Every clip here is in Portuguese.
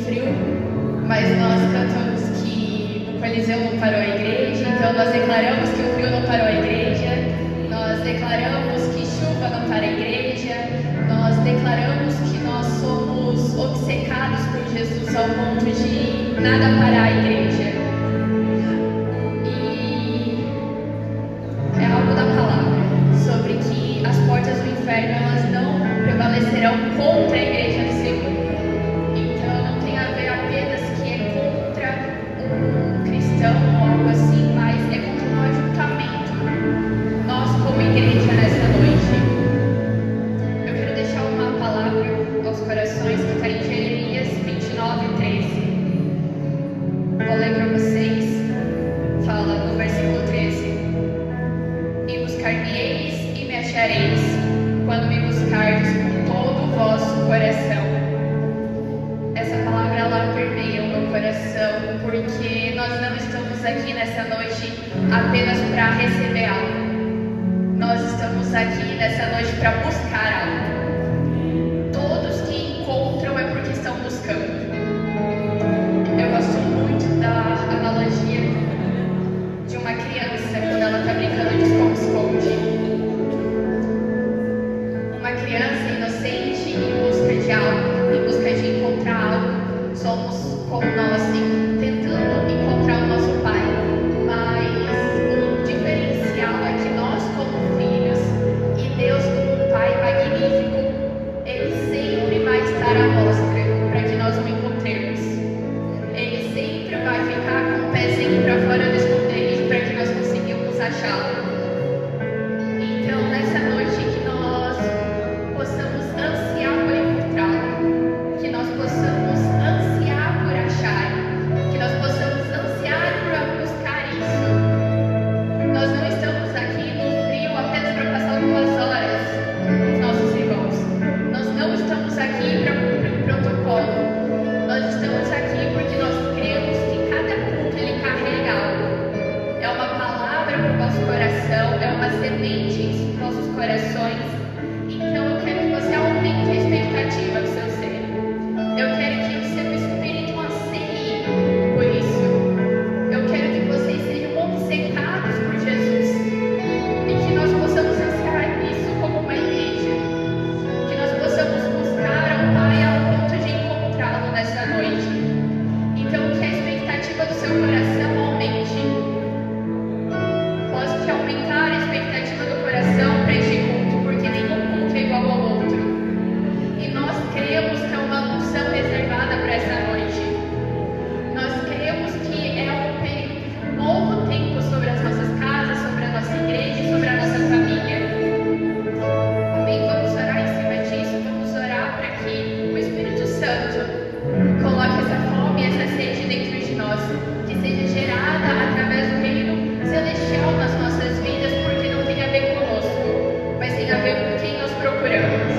frio, mas nós cantamos que o Coliseu não parou a igreja, então nós declaramos que o frio não parou a igreja, nós declaramos que chuva não para a igreja, nós declaramos que nós somos obcecados por Jesus ao ponto de nada parar a igreja. E é algo da palavra, sobre que as portas do inferno elas não prevalecerão contra a igreja do Senhor. Então não tem a ver apenas que é contra um cristão ou algo assim, mas é contra um ajuntamento. Nós como igreja nessa noite, eu quero deixar uma palavra aos corações que está em Jeremias 29:13. Vou ler para vocês. Fala no versículo 13: E buscar-me-eis e me achareis, quando me buscardes com todo o vosso coração. Essa palavra ela permeia o meu coração, porque nós não estamos aqui nessa noite apenas para receber algo. Nós estamos aqui nessa noite para buscar algo. Todos que encontram é porque estão buscando. Eu gosto muito da analogia de uma criança quando ela está brincando de esconde-esconde. Uma criança inocente em busca de algo, em busca de encontrar algo. Somos como nós, tentando encontrar o nosso pai. Mas o diferencial é que nós, como filhos, e Deus, como um pai magnífico, Ele sempre vai estar à mostra para que nós o encontremos. Ele sempre vai ficar com o pezinho para fora do esconderijo para que nós conseguimos achá-lo. Então, nessa noite, que nós possamos ansiar por encontrá-lo, que nós possamos ansiar por achar, que nós possamos ansiar por buscar isso. Nós não estamos aqui no frio apenas para passar algumas horas com os nossos irmãos. Nós não estamos aqui para cumprir um protocolo. Nós estamos aqui porque nós cremos que cada culto ele carrega algo. É uma palavra para o nosso coração, é uma semente em nossos corações. Então eu quero que você aumente a expectativa do seu ser. Eu quero que o seu espírito anseie por isso. Eu quero que vocês sejam obcecados por Jesus e que nós possamos ansiar nisso como uma igreja. Que nós possamos buscar ao Pai ao ponto de encontrá-lo nessa noite. Então que a expectativa do seu coração aumente. Posso te aumentar a expectativa do coração para este culto, porque nenhum culto é igual ao outro. E nós cremos que é uma unção reservada para essa noite. Nós cremos que é um novo tempo sobre as nossas casas, sobre a nossa igreja e sobre a nossa família. Amém? Vamos orar em cima disso, vamos orar para que o Espírito Santo coloque essa fome, essa sede dentro de nós, que seja gerada através do reino celestial nas nossas vidas, porque não tem a ver conosco, mas tem a ver com quem nós procuramos.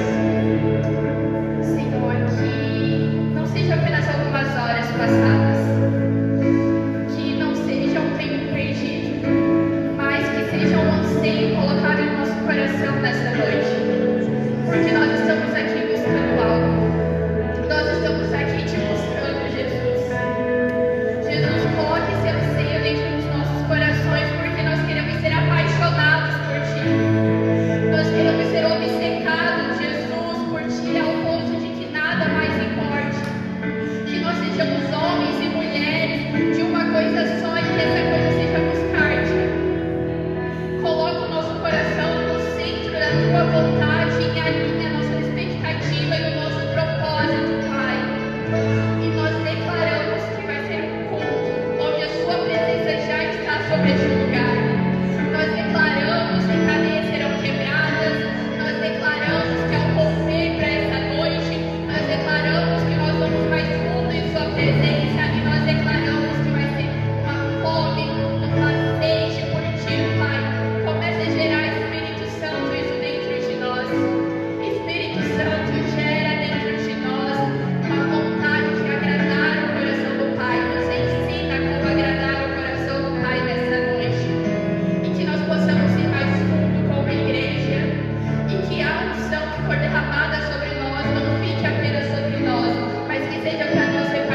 Senhor, que não seja apenas algumas horas passadas, que não seja um tempo perdido, mas que seja um anseio colocado em nosso coração nessa noite, porque nós estamos aqui buscando algo. Nós estamos aqui te buscando, Jesus. Jesus, coloque esse anseio dentro dos nossos corações, porque nós queremos ser apaixonados por Ti. Nós queremos ser obcecados, Jesus, por Ti, ao ponto de que nada mais importe. Que nós sejamos homens e mulheres de uma coisa só e que essa coisa seja buscar-Te. Coloca o nosso coração no centro da Tua vontade e alinha a nossa expectativa e o nosso propósito, Pai. E nós declaramos que vai ser um culto onde a Sua presença já está sobre este lugar. Nós declaramos que cadeias serão quebradas. Nós declaramos que ao romper para essa noite, nós declaramos que nós vamos mais fundo em Sua presença e nós declaramos que vai ser uma fome, uma sede por Ti, Pai. Comece a gerar, Espírito Santo, isso dentro de nós. Espírito Santo, gera dentro de nós uma vontade de agradar o coração do Pai. Nos ensina como agradar o coração do Pai nessa noite. E que nós possamos ir mais fundo como igreja. E que a unção que for derramada sobre nós não fique apenas sobre nós, mas que seja para nós repartir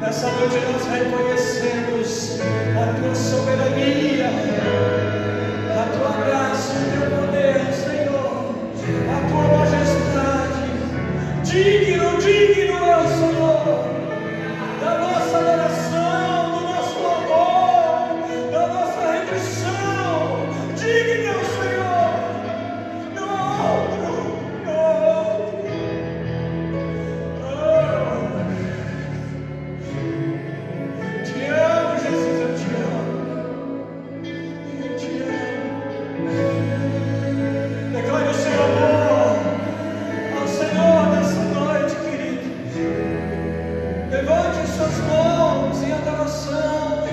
Nessa noite nós reconhecemos a tua soberania, a tua graça, o teu poder, Senhor, a tua majestade. Digno, digno é o Senhor da nossa adoração, do nosso louvor, da nossa rendição. Digno é o Senhor, não há outro, não há outro. Te amo, Jesus, eu te amo. Eu te amo. Declare o seu amor ao Senhor nessa noite, querido. Levante suas mãos em adoração.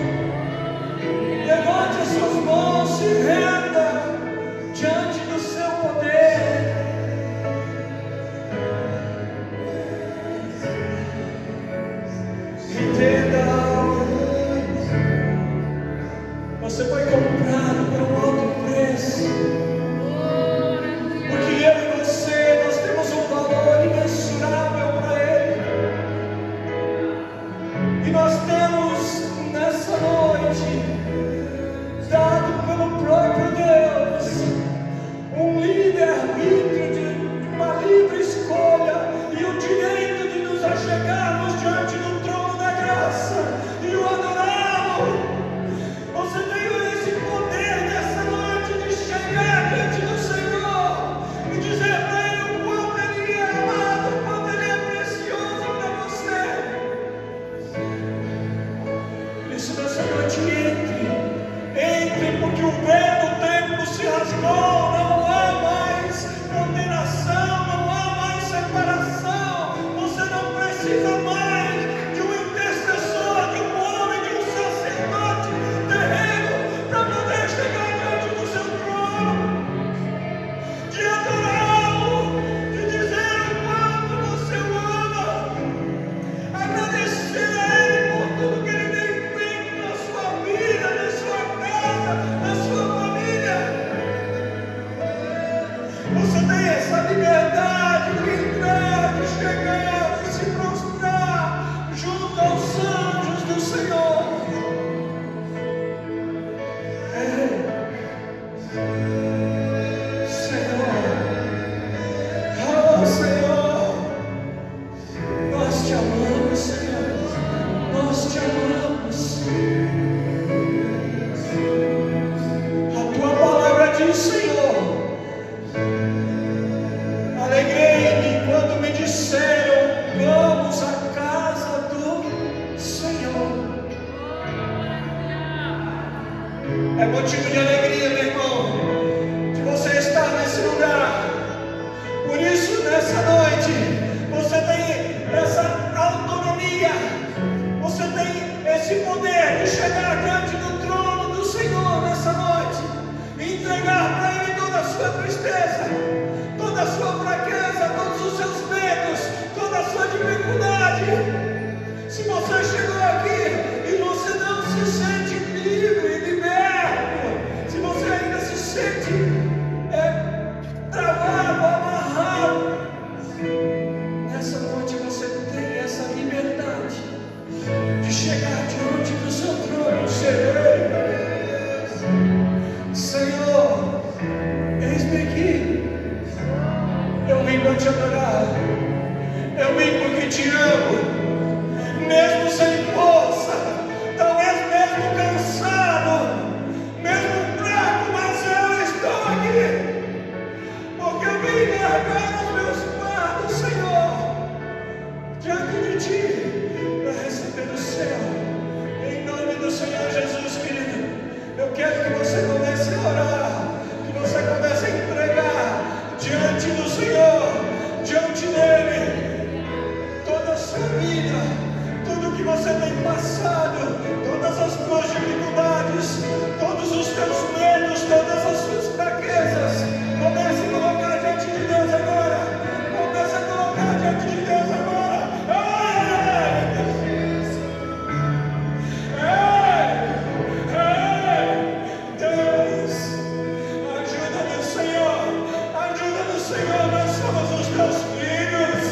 Levante suas mãos, se renda diante do seu poder. Entenda algo. Você foi comprado por um que o véu do templo se rasgou, não há mais condenação, não há mais separação. Você não precisa mais de um intercessor, de um homem, de um sacerdote terreno para poder chegar diante do seu trono, de adorá-lo, de dizer o quanto você o ama, agradecer a Ele por tudo que Ele tem feito na sua vida, na sua casa, na sua família. Você tem essa liberdade de entrar, de chegar, de se prostrar junto aos anjos do Senhor. Senhor, oh Senhor, nós te amamos, Senhor, nós te amamos. A tua palavra diz, Senhor, alegrei-me quando me disseram, vamos à casa do Senhor. É motivo de alegria, meu irmão, de você estar nesse lugar. Por isso, nessa noite, você tem essa autonomia, você tem esse poder de chegar diante do trono do Senhor nessa noite e entregar para Ele toda a sua tristeza, toda a sua fraqueza, todos os seus medos, toda a sua dificuldade. Se você chegou aqui e você não se sente livre, liberto, se você ainda se sente travado, amarrado, nessa noite você tem essa liberdade de chegar diante do seu trono, Senhor, eis-me aqui, eu vim para te adorar, eu vim porque te amo, mesmo sem força, talvez mesmo cansado, mesmo fraco, mas eu estou aqui, porque eu vim largar os meus fardos, Senhor, diante de ti, para receber o céu. Em nome do Senhor Jesus, querido, eu quero que você comece a orar, que você comece a entregar diante do Senhor, diante dele, toda a sua vida, tudo que você tem passado, todas as tuas dificuldades, todos os teus medos, todas as suas fraquezas. Comece a colocar diante de Deus agora. Comece a colocar diante de Deus agora. Deus, ajuda-nos, Senhor. Ajuda-nos, Senhor. Nós somos os teus filhos.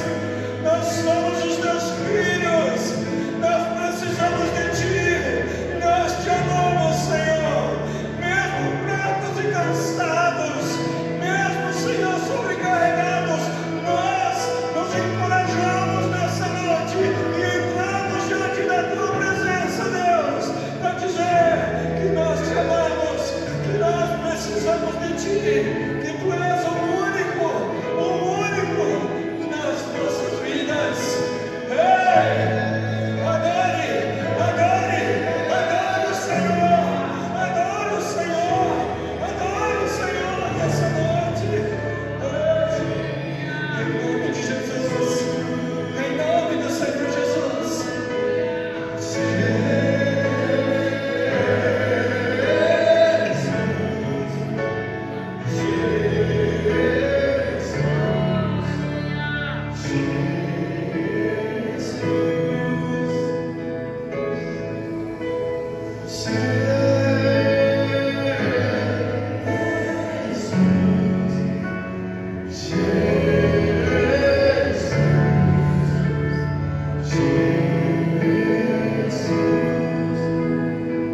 Nós somos os teus filhos. Nós precisamos de ti. Nós te amamos, Senhor. Mesmo fracos e cansados, mesmo, Senhor, sobrecarregados, nós nos encorajamos nessa noite e entramos diante da tua presença, Deus, para dizer que nós te amamos, que nós precisamos de ti, que tu és o único nas nossas vidas. Adore o Senhor, adore o Senhor, adore o Senhor nessa noite. Em nome de Jesus, em nome do Senhor Jesus.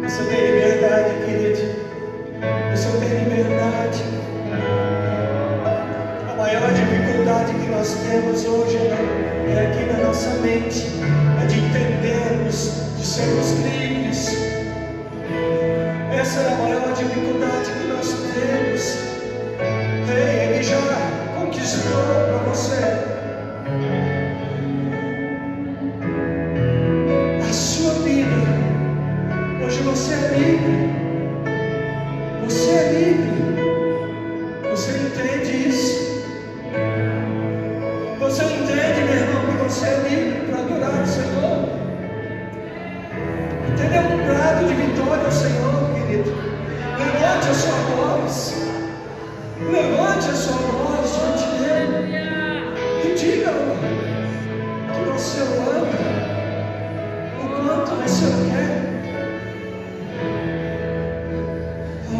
Você tem liberdade, querido. Você tem liberdade. A maior dificuldade que nós temos hoje é aqui na nossa mente, é de entendermos, de sermos livres. Essa é a maior dificuldade que nós temos. Ele já conquistou para você a sua vida. Hoje você é livre. Você é livre. Você entende isso? Você entende, meu irmão, que você é livre para adorar o Senhor? Entendeu? Um prato de vitória ao Senhor, querido. Levante a sua voz. Levante a sua voz diante dele. E diga-o que você o ama. O quanto você o quer.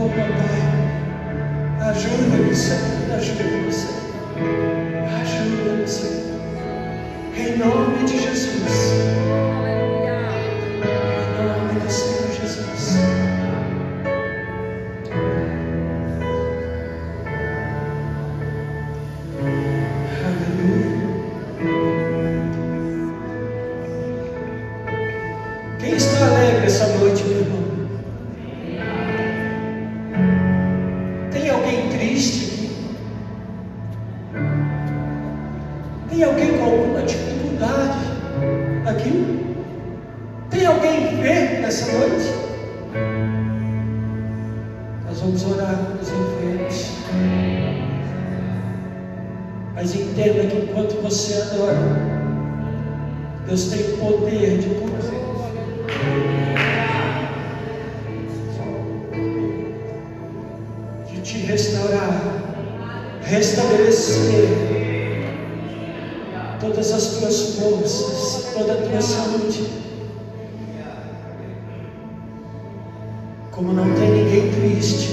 Oh, papai. Ajuda-me, Senhor. Ajuda-me, Senhor. Ajuda-me, Senhor. Em nome de Jesus. Em nome do Senhor Jesus. Aleluia. Quem está alegre essa noite, meu irmão? Tem alguém triste aqui? Tem alguém com alguma dificuldade aqui? Tem alguém enfermo nessa noite? Nós vamos orar pelos enfermos. Mas entenda que enquanto você adora, Deus tem o poder de curar. De te restaurar, restabelecer todas as tuas forças, toda a tua saúde. Como não tem ninguém triste,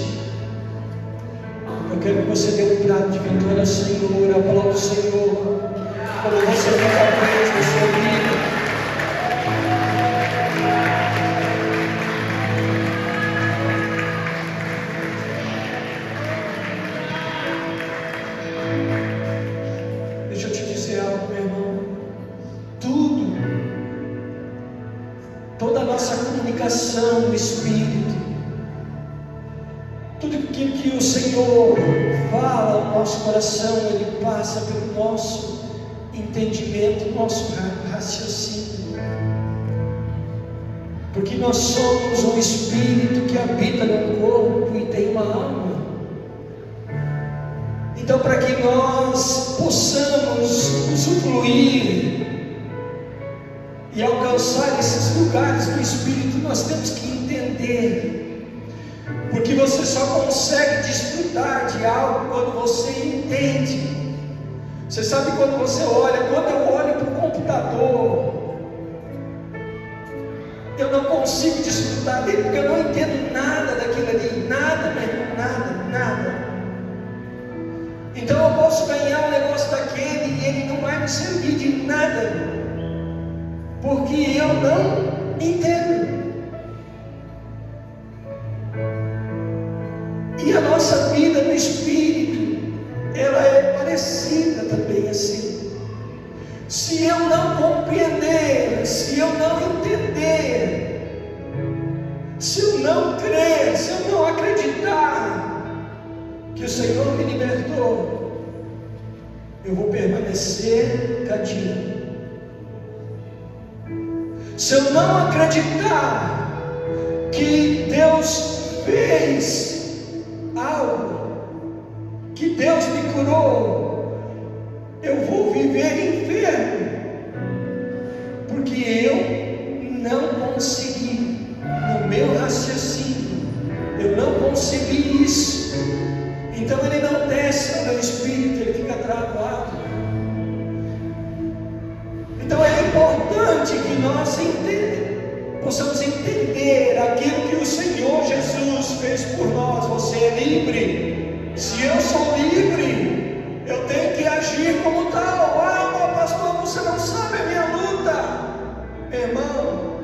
eu quero que você dê um prato de vitória ao Senhor, aplauda o Senhor, como você nunca fez na sua vida. Deixa eu te dizer algo, meu irmão. Toda a nossa comunicação do Espírito, tudo aquilo que o Senhor fala ao nosso coração, Ele passa pelo nosso entendimento, nosso raciocínio. Porque nós somos um Espírito que habita no corpo e tem uma alma. Então, para que nós possamos usufruir e alcançar esses lugares do Espírito, nós temos que entender. Porque você só consegue desfrutar de algo quando você entende. Você sabe quando você olha, quando eu olho para o computador, eu não consigo desfrutar dele, porque eu não entendo nada daquilo ali, nada, meu irmão, nada. Então eu posso ganhar um negócio daquele e ele não vai me servir de nada, porque eu não entendo. E a nossa vida no Espírito, ela é parecida também assim. Se eu não compreender, se eu não entender, se eu não crer, se eu não acreditar que o Senhor me libertou, eu vou permanecer cativo. Se eu não acreditar que Deus fez algo, que Deus me curou, eu vou viver enfermo, porque eu não consegui, no meu raciocínio, eu não consegui isso. Então ele não desce no meu espírito, ele fica travado. Então é importante que nós possamos entender aquilo que o Senhor Jesus fez por nós. Você é livre. Se eu sou livre, eu tenho que agir como tal. Ah, pastor, você não sabe a minha luta. Meu irmão,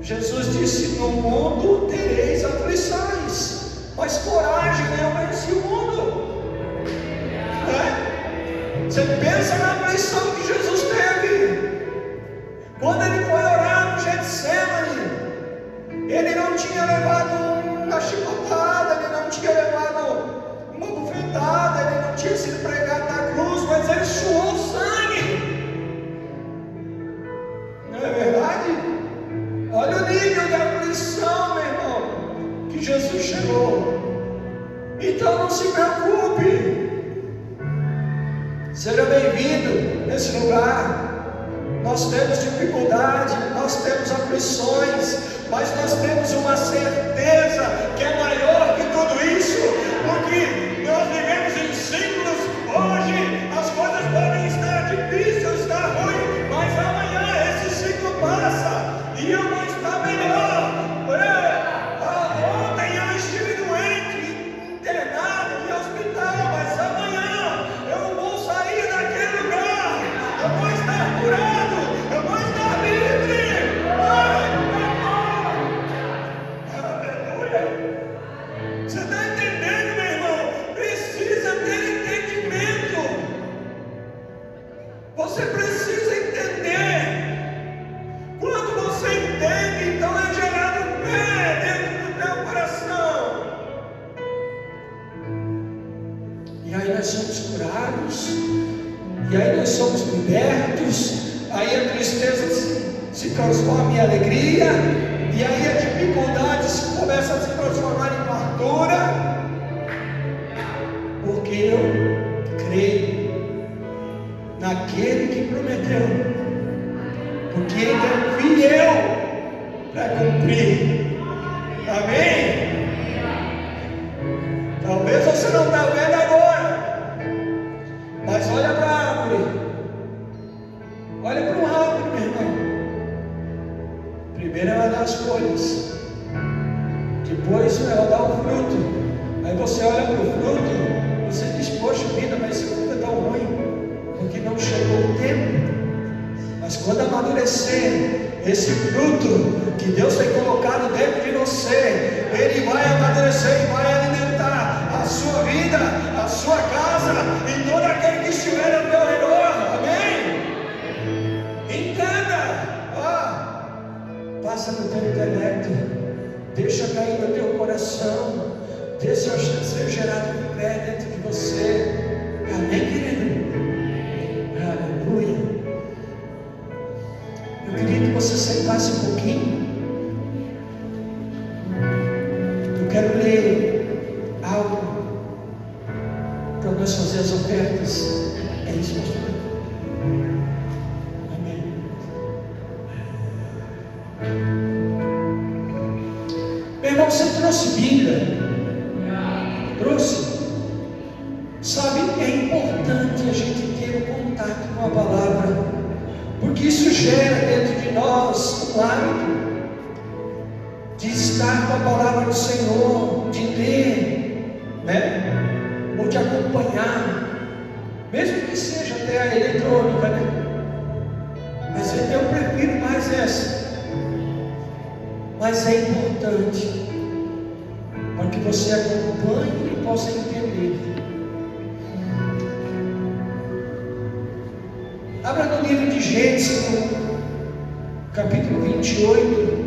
Jesus disse: no mundo tereis aflições, mas coragem, eu venci o mundo. Você pensa na aflição que Jesus teve. Quando ele foi orar no Getsemane, ele não tinha levado uma chicotada, ele não tinha levado uma bufetada, ele não tinha sido pregado na cruz, mas ele suou sangue. Não é verdade? Olha o nível de aflição, meu irmão, que Jesus chegou. Então não se preocupe. Seja bem-vindo nesse lugar. Nós temos dificuldade, nós temos aflições, mas nós temos uma certeza que é maior que tudo isso, porque nós vivemos em ciclos. Hoje as coisas podem estar difíceis, estar ruim, mas amanhã esse ciclo passa e eu vou estar melhor. Ontem eu estive doente, internado em hospital, mas amanhã eu vou sair daquele lugar, eu vou estar curado, eu vou estar livre. Aleluia! Você está entendendo, meu irmão? Precisa ter entendimento. Você precisa entender. Quando você entende, então é gerado fé dentro do teu coração. E aí nós somos curados. E aí nós somos libertos. Aí a tristeza se transforma em alegria. E aí a dificuldade começa a se transformar em fartura. Porque eu creio naquele que prometeu. Porque ele é fiel para cumprir. Amém? Talvez você não está vendo agora, mas olha para a árvore. Olha para uma árvore, meu irmão. Primeiro ela dá as folhas, depois ela dá o fruto. Aí você olha para o fruto, você diz: poxa vida, mas esse fruto é tão ruim, porque não chegou o tempo. Mas quando amadurecer esse fruto que Deus tem colocado dentro de você, ele vai amadurecer e vai alimentar a sua vida, a sua casa e todo aquele que estiver ao teu redor. Amém? Entenda. Passa no teu intelecto, deixa cair no teu coração, deixa ser gerado fé dentro de você. Amém, querido? Aleluia. Eu queria que você sentasse um pouquinho. Eu quero ler algo para nós fazer as ofertas. É isso, pastor? Amém. Meu irmão, você trouxe Bíblia? Trouxe? Sabe, é importante a gente ter um contato com a palavra, porque isso gera dentro de nós um hábito de estar com a palavra do Senhor, de ler, né? Ou de acompanhar, mesmo que seja até a eletrônica, né? Mas eu prefiro mais essa. Mas é importante para que você acompanhe e possa entender. Abra no livro de Gênesis, capítulo 28,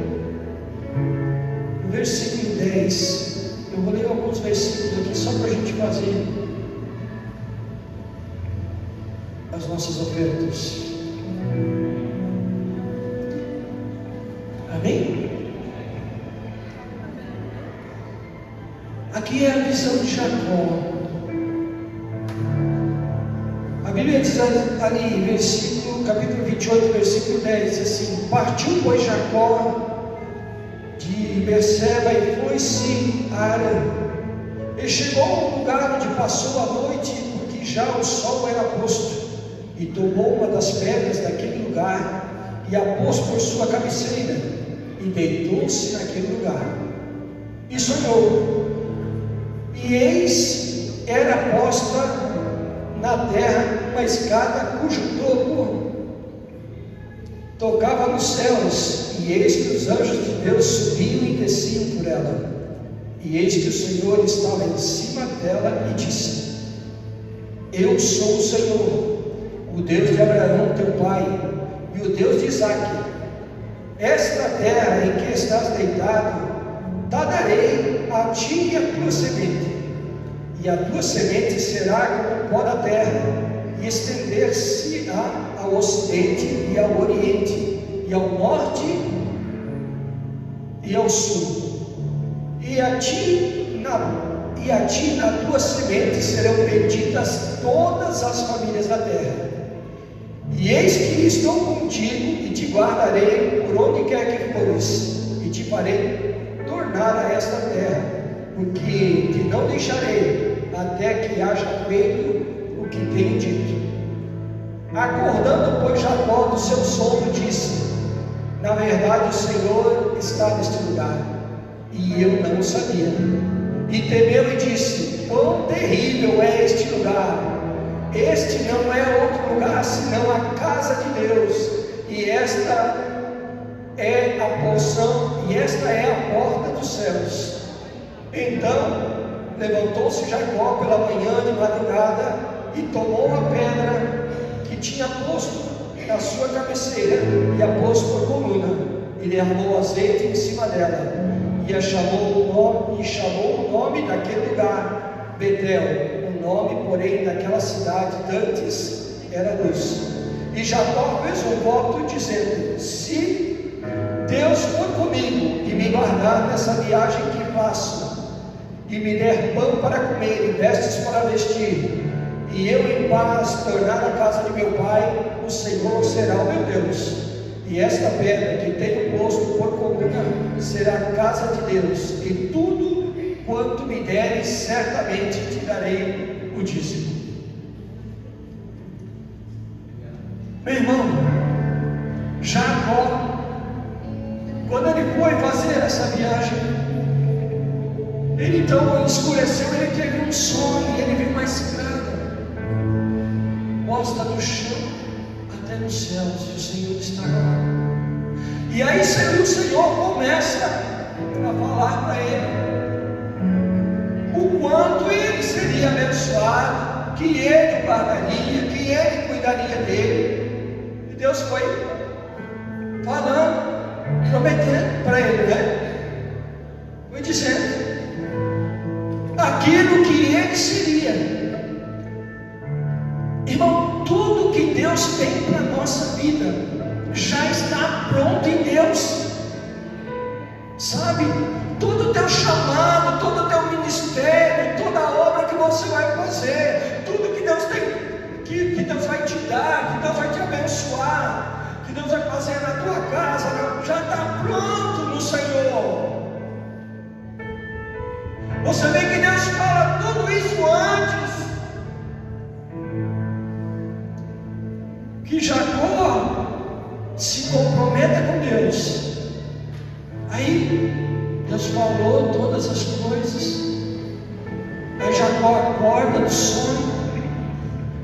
no versículo 10. Eu vou ler alguns versículos aqui só para a gente fazer as nossas ofertas. Amém? Aqui é a visão de Jacó. A Bíblia diz ali, versículo, capítulo 28, versículo 10, diz assim: partiu, pois, Jacó de Berseba e foi-se a Harã. E chegou ao lugar onde passou a noite, porque já o sol era posto, e tomou uma das pedras daquele lugar, e a pôs por sua cabeceira, e deitou-se naquele lugar, e sonhou. E eis, era posta na terra uma escada cujo topo tocava nos céus, e eis que os anjos de Deus subiam e desciam por ela. E eis que o Senhor estava em cima dela e disse: eu sou o Senhor, o Deus de Abraão teu pai, e o Deus de Isaque. Esta terra em que estás deitado, ta darei a ti e a tua semente, e a tua semente será como o pó da terra, e estender-se-á ao ocidente e ao oriente, e ao norte e ao sul. E a ti e a ti, na tua semente, serão benditas todas as famílias da terra. E eis que estou contigo e te guardarei por onde quer que fores, e te farei tornar a esta terra, porque te não deixarei até que haja feito o que tenho dito. Acordando, pois, Jacó do seu sono, disse: na verdade o Senhor está neste lugar, e eu não o sabia. E temeu e disse: quão terrível é este lugar! Este não é outro lugar senão a casa de Deus, e esta é a porção, e esta é a porta dos céus. Então levantou-se Jacó pela manhã de madrugada e tomou a pedra que tinha posto na sua cabeceira e a pôs por coluna, e derramou azeite em cima dela, e chamou o nome daquele lugar Betel. O nome, porém, daquela cidade antes era Luz. E Jacó fez um voto dizendo: se Deus for comigo e me guardar nessa viagem que faço, e me der pão para comer e vestes para vestir, e eu em paz tornar a casa de meu pai, o Senhor será o meu Deus, e esta pedra que tenho posto por coluna será a casa de Deus, e tudo quanto me deres, certamente te darei o dízimo. Meu irmão, Jacó, quando ele foi fazer essa viagem, ele então escureceu, ele teve um sonho, e ele viu uma escada posta no chão até nos céus, e o Senhor estava lá. E aí o Senhor começa a falar para ele o quanto ele seria abençoado, que ele guardaria, que ele cuidaria dele. E Deus foi falando, prometendo para ele, né? Foi dizendo aquilo que ele seria. Irmão, tudo que Deus tem para a nossa vida já está pronto em Deus, sabe? Todo o teu chamado, todo o teu ministério, toda a obra que você vai fazer, tudo que Deus tem, que Deus vai te dar, que Deus vai te abençoar, que Deus vai fazer na tua casa, já está pronto no Senhor. Você vê que Deus fala tudo isso antes que Jacó se comprometa com Deus. Aí Deus falou todas as coisas. Aí Jacó acorda do sonho,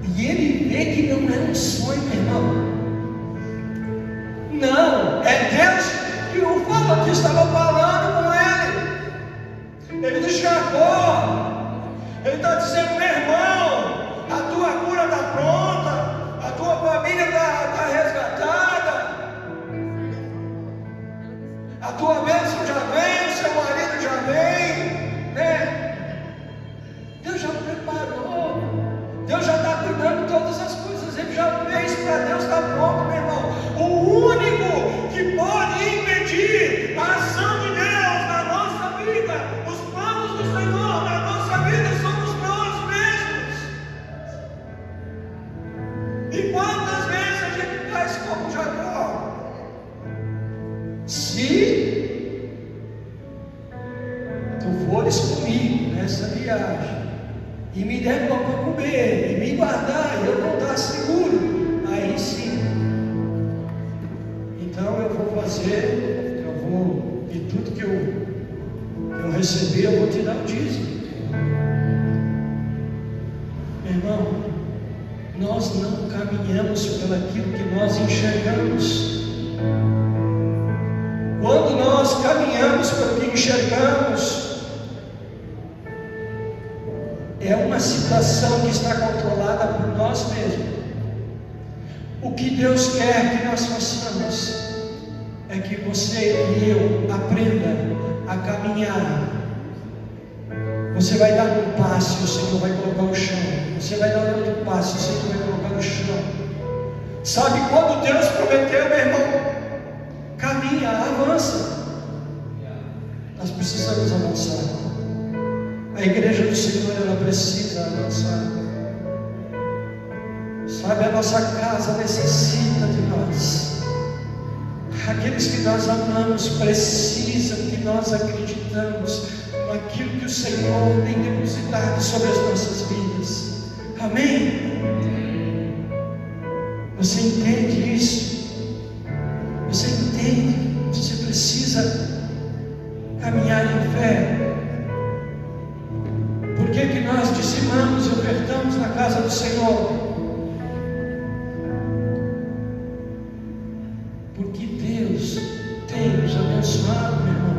e ele vê que não é um sonho, meu irmão. Não, é Deus que o falou, que estava falando com ele. Ele diz: Jacó, ele está dizendo: meu irmão, a tua cura está pronta, a tua família está resgatada, a tua bênção já vem, o seu marido já vem, né? Deus já preparou, Deus já está cuidando de todas as coisas, Ele já fez para Deus estar pronto, meu irmão. O único que pode impedir a ação de Deus na nossa vida, os planos do Senhor na nossa vida, somos nós mesmos. E quantas vezes a gente faz como Jacó? Se tu fores comigo nessa viagem, e me der pão para comer, e me guardar, e eu vou estar seguro, aí sim, então eu vou fazer, e tudo que eu receber, eu vou te dar o dízimo. Meu irmão, nós não caminhamos pelaquilo que nós enxergamos. Quando nós caminhamos pelo que enxergamos, é uma situação que está controlada por nós mesmos. O que Deus quer que nós façamos é que você e eu aprenda a caminhar. Você vai dar um passo, o Senhor vai colocar no chão. Você vai dar outro passo, o Senhor vai colocar no chão. Sabe, quando Deus prometeu, meu irmão, caminha, avança. Nós precisamos avançar. A igreja do Senhor, ela precisa avançar. Sabe, a nossa casa necessita de nós. Aqueles que nós amamos precisam que nós acreditamos naquilo que o Senhor tem depositado sobre as nossas vidas. Amém? Você entende isso? Você entende? Você precisa caminhar em fé. Por que nós dizimamos e ofertamos na casa do Senhor? Porque Deus tem nos abençoado, meu irmão.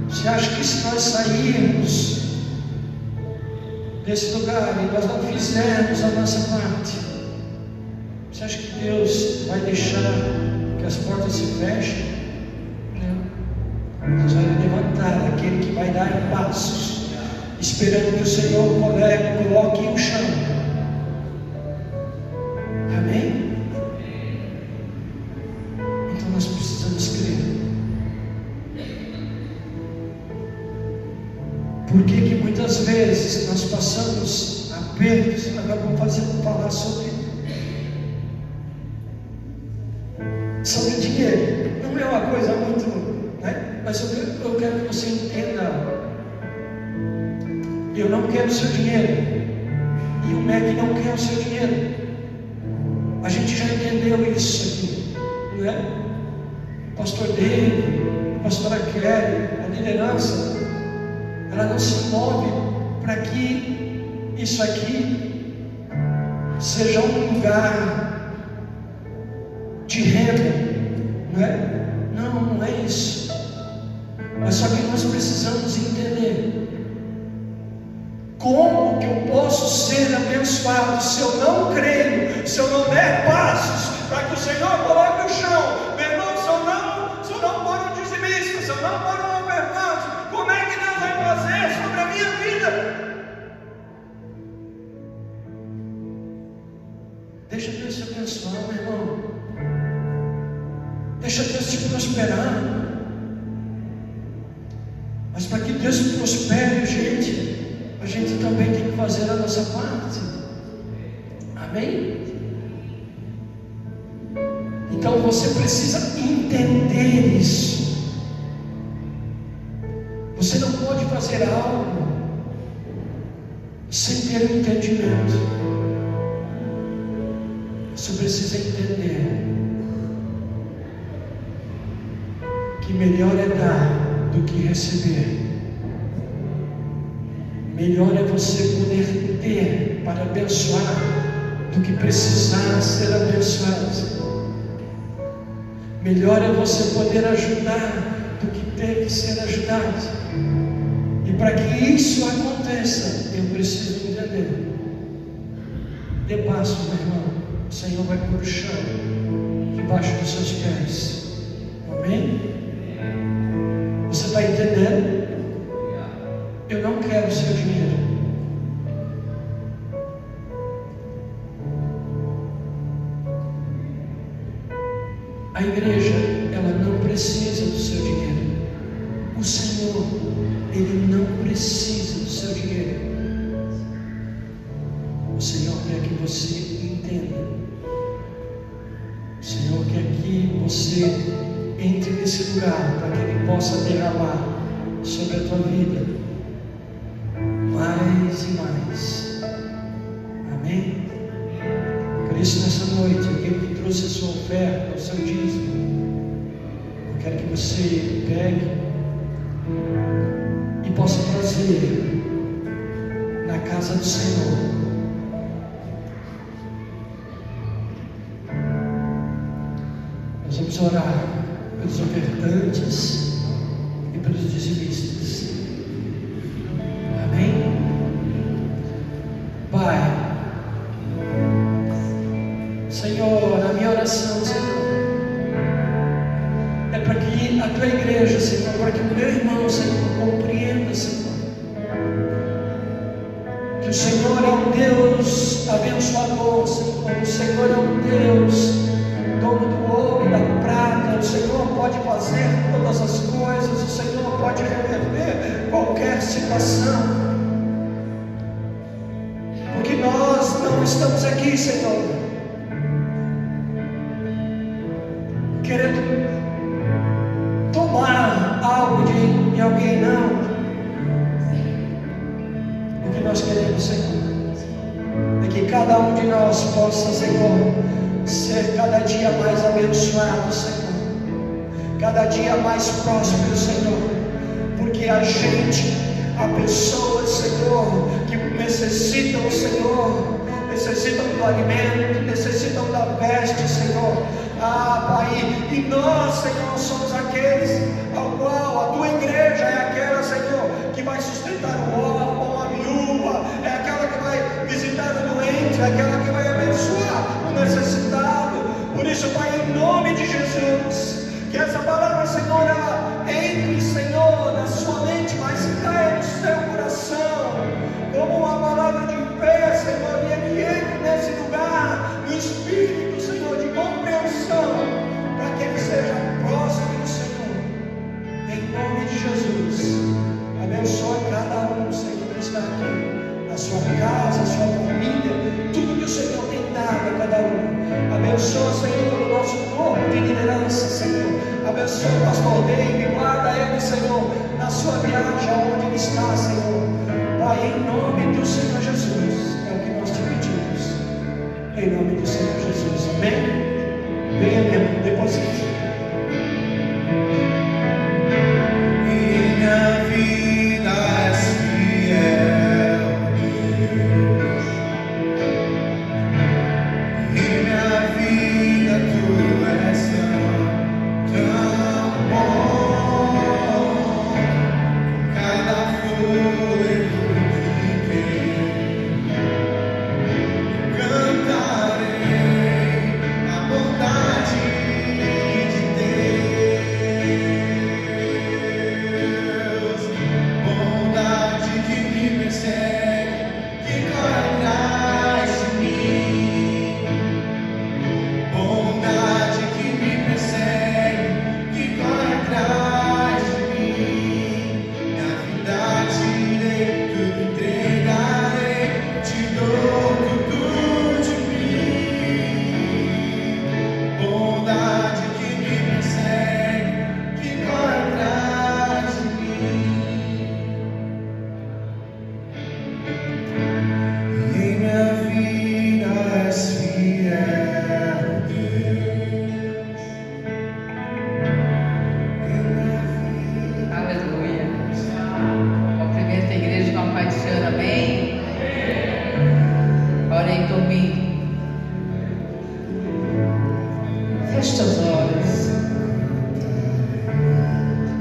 Você acha que se nós sairmos desse lugar e nós não fizermos a nossa parte, você acha que Deus vai deixar que as portas se fechem? Não. Deus vai levantar aquele que vai dar passos, esperando que o Senhor coloque o chão. Amém? Então nós precisamos crer. Por que muitas vezes nós passamos apertos? Agora vamos falar sobre dinheiro. Não é uma coisa muito, né? Mas eu quero que você entenda. Eu não quero o seu dinheiro, e o MEC não quer o seu dinheiro. A gente já entendeu isso aqui, não é? O pastor David, a pastora Kelly, a liderança, ela não se move para que isso aqui seja um lugar de renda, não é? Não é isso. Mas só que nós precisamos entender como que eu posso ser abençoado se eu não creio, se eu não der passos para que o Senhor coloque o chão. Meu irmão, se eu não for um dizimista, se eu não for um ofertante, como é que Deus vai fazer sobre a minha vida? Deixa Deus te abençoar, meu irmão. Deixa Deus te prosperar. Mas para que Deus prospere, a gente também tem que fazer a nossa parte. Amém? Então você precisa entender isso. Você não pode fazer algo sem ter um entendimento. Você precisa entender que melhor é dar do que receber. Melhor é você poder ter para abençoar do que precisar ser abençoado. Melhor é você poder ajudar do que ter que ser ajudado. E para que isso aconteça, eu preciso entender. Dê passo, meu irmão. O Senhor vai pôr o chão debaixo dos seus pés. Amém? Você está entendendo? Eu não quero o seu dinheiro. A igreja, ela não precisa do seu dinheiro. O Senhor, Ele não precisa do seu dinheiro. O Senhor quer que você entenda. O Senhor quer que você entre nesse lugar para que Ele possa derramar sobre a tua vida mais e mais. Amém? Por isso, nessa noite, aquele que trouxe a sua oferta, o seu dízimo, eu quero que você pegue e possa trazer na casa do Senhor. Nós vamos orar pelos ofertantes e pelos dizimistas. Amém? Pai, Senhor, a minha oração, Senhor, é para que a tua igreja, Senhor, para que o meu irmão, Senhor, compreenda, Senhor, que o Senhor é um Deus abençoador, Senhor. O Senhor é um Deus dono do ouro e da prata. O Senhor pode fazer todas as coisas, o Senhor pode reverter qualquer situação. Porque nós não estamos aqui, Senhor, querendo tomar algo de alguém, não. O que nós queremos, Senhor, é que cada um de nós possa, Senhor, ser cada dia mais abençoado, Senhor, cada dia mais próspero, Senhor, porque há pessoas, Senhor, que necessitam, Senhor, necessitam do alimento, necessitam da veste, Senhor. Pai, e nós, Senhor, somos aqueles ao qual a tua igreja é aquela, Senhor, que vai sustentar o órfão, a viúva, é aquela que vai visitar o doente, é aquela que vai abençoar o necessitado. Por isso, Pai, em nome de Jesus, que essa palavra, Senhor, ela entre, Senhor, na sua mente, mas caia no seu coração, como uma palavra de fé, Senhor, e ele entre nesse lugar, no Espírito, Senhor, de compreensão, para que ele seja próximo, Senhor, em nome de Jesus. Abençoe cada um, Senhor, que está aqui, a sua casa, a sua família, tudo que o Senhor tem dado a cada um. Abençoa, Senhor, o nosso corpo de liderança, Senhor. Abençoa o pastor David, guarda ele, Senhor, na sua viagem, onde ele está, Senhor. Pai, em nome do Senhor Jesus, é o que nós te pedimos. Em nome do Senhor Jesus, amém? Venha mesmo, deposite. Minha vida é fiel, Deus, e minha vida tu és tão bom. Cada fôlego que tem, cantarei a bondade de Deus, bondade que me persegue, que corre atrás de mim, bondade que me persegue, que corre atrás de mim. Minha vida te dei, tudo entregarei, te dou tudo de mim. Bondade que me persegue, que corre atrás de mim. E em minha vida és fiel, Deus. Em minha vida. Aleluia. Cumprimento a igreja com a paz do Senhor, amém? Orem por mim. Feche seus olhos.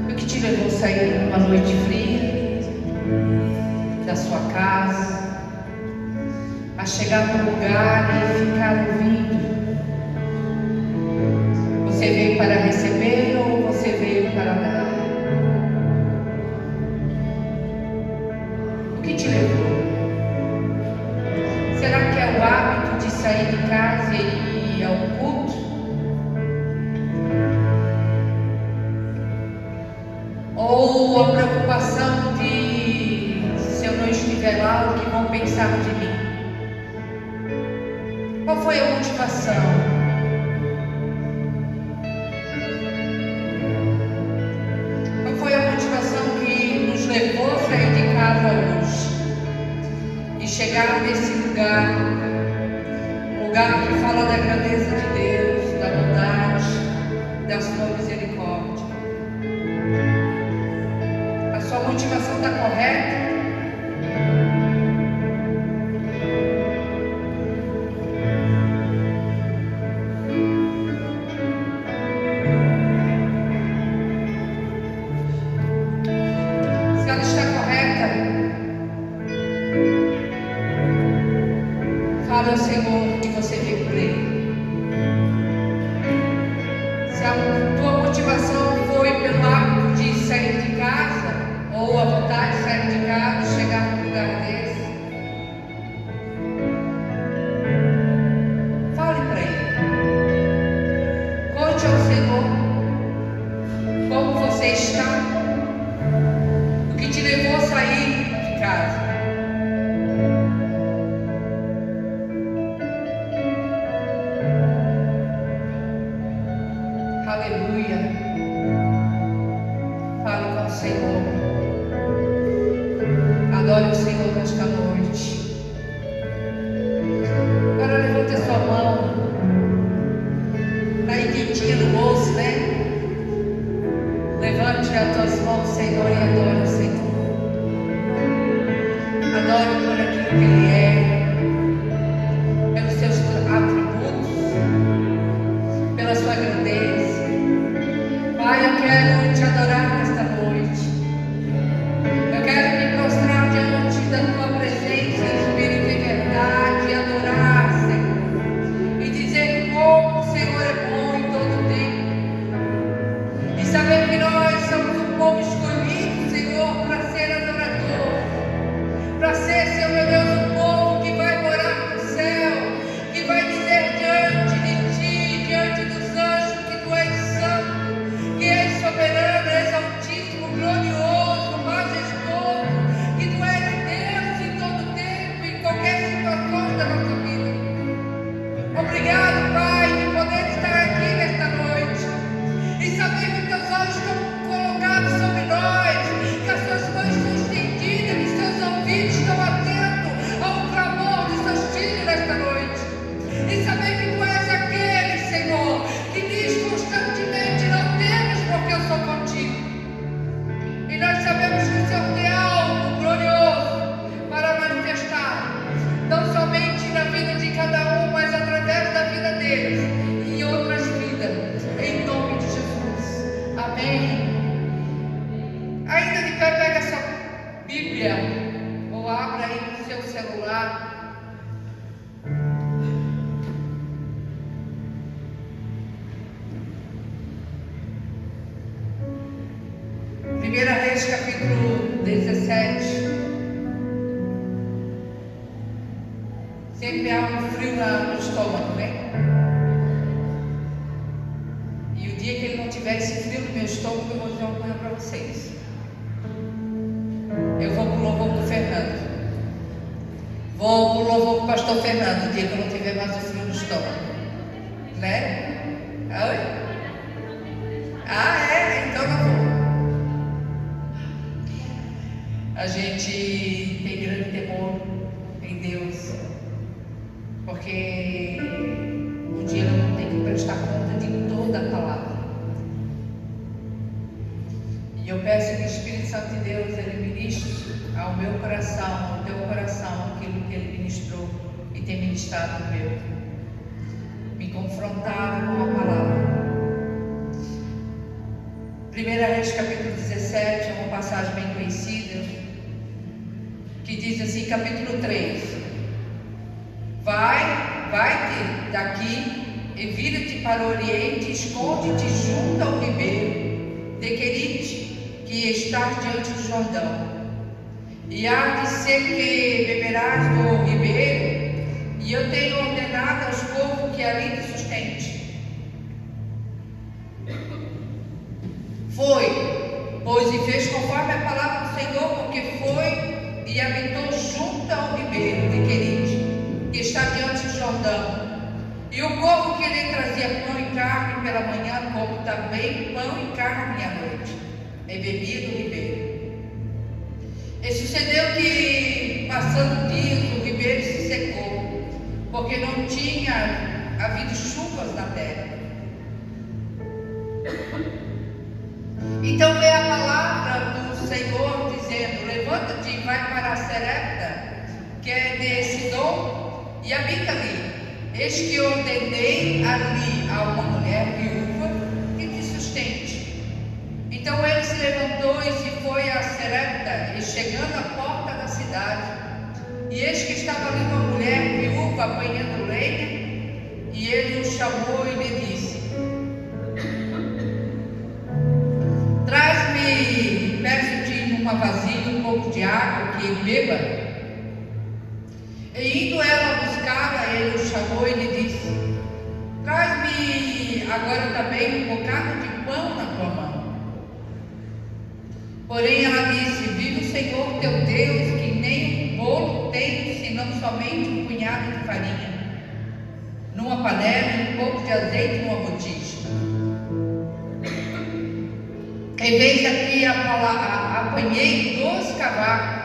O que te levou a sair numa noite fria da sua casa, a chegar no lugar e ficar ouvindo? Você veio para receber ou você veio para dar? O que te levou? Será que é o hábito de sair de casa e ir ao culto? Ou a preocupação de, se eu não estiver lá, o que vão pensar de mim? Qual foi a motivação? Qual foi a motivação que nos levou a sair de casa hoje e chegar nesse lugar, um lugar que fala da grandeza de Deus, da bondade, da sua misericórdia? A sua motivação está correta? Se ela está correta, fala ao Senhor que você veio por Ele. Se a tua motivação foi pelo hábito de sair de casa, ou a vontade de sair de casa e chegar num lugar desse, fale para Ele. Senhor nesta noite. Agora levante a sua mão. Está aí quentinha no bolso, né? Levante as tuas mãos, Senhor, e adore o Senhor. Adore por aquilo que Ele é, pelos seus atributos, pela sua grandeza. Pai, eu quero te adorar nesta noite. Eu quero me prostrar diante da tua presença, Espírito e verdade, e adorar, Senhor, e dizer como o Senhor é bom em todo tempo, e saber que nós somos um povo escolhido, Senhor, para ser adorador, para ser, Senhor meu Deus, um povo que vai morar no céu, que vai dizer diante de ti, diante dos anjos, que tu és santo, que és soberano, és altíssimo, glorioso, majestoso, que tu és Deus em todo tempo, em qualquer situação da nossa vida. Obrigado, Pai, de poder estar aqui nesta noite e saber que teus olhos estão colocados sobre nós, que as suas mãos estão estendidas, que seus ouvidos estão atentos ao clamor dos seus filhos nesta noite. E saber que tu és aquele, Senhor, que diz constantemente: não temas, porque eu sou contigo. E nós sabemos que o Senhor tem algo glorioso para manifestar, não somente na vida de cada um, mas através da vida deles e em outras vidas, em nome de Jesus. Amém. Ainda de pé, pega essa Bíblia ou abra aí no seu celular. Primeira Reis, capítulo 17. Sempre há um frio no estômago, né? E o dia que ele não tiver esse frio no meu estômago, eu vou dizer uma coisa para vocês. Eu vou pro louvor do Fernando. Vou pro louvor do pastor Fernando, o dia que eu não tiver mais o frio no estômago. Né? Oi? Ah, é? Então não vou. A gente tem grande temor em Deus, porque um dia nós vamos ter que prestar conta de toda a palavra. E eu peço que o Espírito Santo de Deus, Ele ministre ao meu coração, ao teu coração, aquilo que Ele ministrou e tem ministrado no meu. Me confrontado com a palavra. Primeira Reis, capítulo 17, é uma passagem bem conhecida, que diz assim, capítulo 3: Vai-te daqui e vira-te para o oriente, esconde-te junto ao ribeiro de Querite, que está diante do Jordão. E há de ser que beberás do ribeiro, e eu tenho ordenado aos povos que ali te sustente. Foi, pois, e fez conforme a palavra do Senhor, porque foi e habitou junto ao ribeiro de Querite, que está diante do Jordão. E o povo que lhe trazia pão e carne pela manhã, como também pão e carne à noite, e bebia do ribeiro. E sucedeu que, passando dias, o ribeiro se secou, porque não tinha havido chuvas na terra. Então veio a palavra do Senhor dizendo: levanta-te e vai para Sarepta, que é de Sidom, e habita ali. Eis que ordenei ali a uma mulher viúva que te sustente. Então ele se levantou e se foi a Sarepta, e chegando à porta da cidade, e eis que estava ali uma mulher viúva apanhando lenha, e ele o chamou e lhe disse: traz-me, peço-te, numa vasilha um pouco de água que ele beba. E indo ela buscar, ele o chamou e lhe disse: traz-me agora também um bocado de pão na tua mão. Porém ela disse: vive o Senhor teu Deus, que nem um bolo tenho, senão somente um punhado de farinha numa panela e um pouco de azeite numa botija. Em vez daqui apanhei 12 cavacos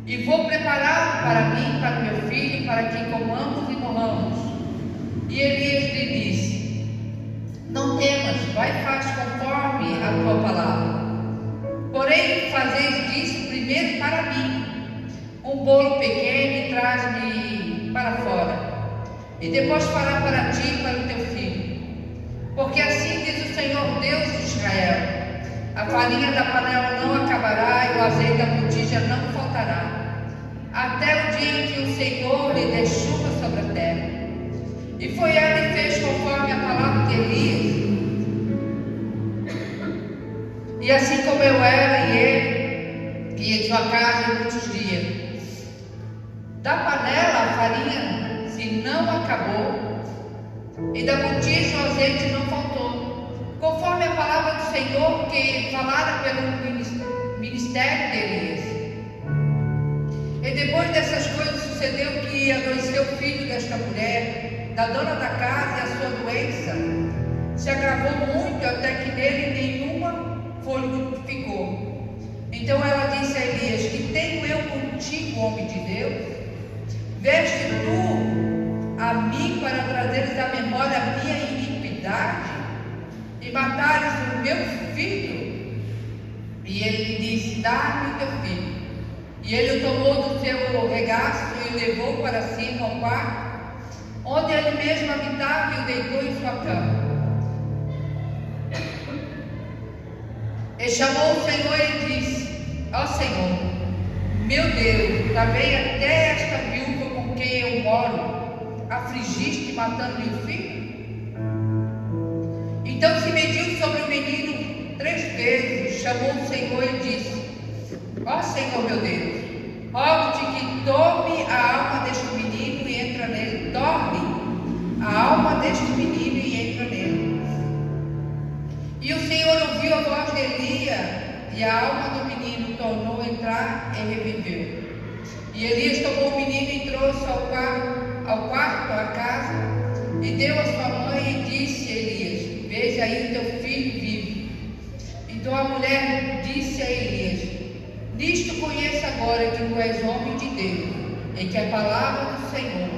e vou prepará-lo para mim, para meu filho, para que comamos e morramos. E Elias lhe disse: não temas, vai e faz conforme a tua palavra. Porém, fazeis disso primeiro para mim um bolo pequeno e traz-me para fora. E depois fará para ti e para o teu filho. Porque assim diz o Senhor Deus de Israel: a farinha da panela não acabará e o azeite da botija não faltará, até o dia em que o Senhor lhe der chuva sobre a terra. E foi ela e fez conforme a palavra de Elias. E assim comeu ela e ele e em sua casa muitos dias. Da panela a farinha se não acabou, e da botija o azeite não faltou, conforme a palavra do Senhor que falara pelo ministério de Elias. E depois dessas coisas sucedeu que adoeceu o filho desta mulher, da dona da casa, e a sua doença se agravou muito, até que nele nenhuma fôlego ficou. Então ela disse a Elias: que tenho eu contigo, homem de Deus? Veste tu a mim para trazeres à memória a minha iniquidade e matares o meu filho? E ele lhe disse: dá-me o teu filho. E ele o tomou do seu regaço e o levou para cima ao quarto, onde ele mesmo habitava, e o deitou em sua cama. E chamou o Senhor e disse: ó Senhor, meu Deus, travei até esta viúva com quem eu moro, afligiste matando-lhe o filho? Então se mediu sobre o menino 3 vezes, chamou o Senhor e disse: ó Senhor meu Deus, rogo-te que tome a alma deste menino e entra nele. Tome a alma deste menino e entra nele. E o Senhor ouviu a voz de Elias, e a alma do menino tornou a entrar e reviveu. E Elias tomou o menino e trouxe ao quarto, à casa, e deu a sua mãe e disse a Elias: veja aí o teu filho vive. Então a mulher disse a Elias: nisto conheço agora que tu és homem de Deus, e que a palavra do Senhor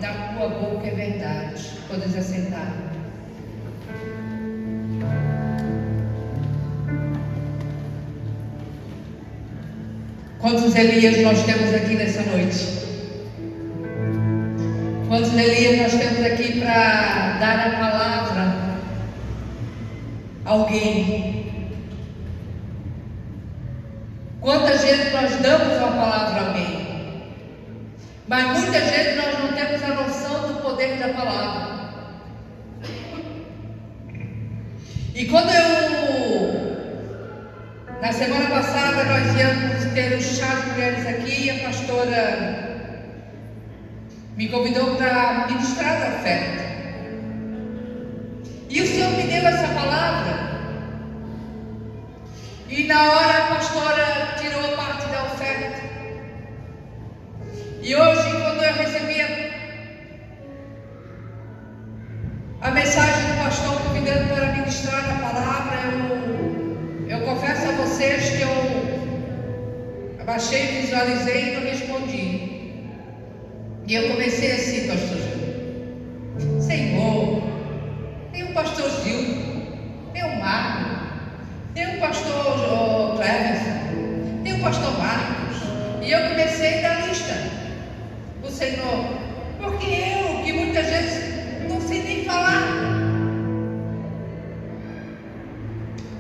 na tua boca é verdade. Podes assentar. Quantos Elias nós temos aqui nessa noite? Quantos Elias nós temos aqui para dar a palavra a alguém? Quantas vezes nós damos uma palavra a alguém? Mas muitas vezes nós não temos a noção do poder da palavra. E quando na semana passada nós íamos ter um chá de mulheres aqui, e a pastora me convidou para ministrar a oferta. E o Senhor me deu essa palavra. E na hora a pastora tirou a parte da oferta. E hoje, quando eu recebi a mensagem do pastor convidando para ministrar a palavra, eu confesso a vocês que eu abaixei, visualizei e não respondi. E eu comecei assim, pastor Gil: Senhor, tem o pastor Gil, tem o Marco, tem o pastor Cleverson, tem o pastor Marcos. E eu comecei da lista. O Senhor, porque eu, que muitas vezes não sei nem falar,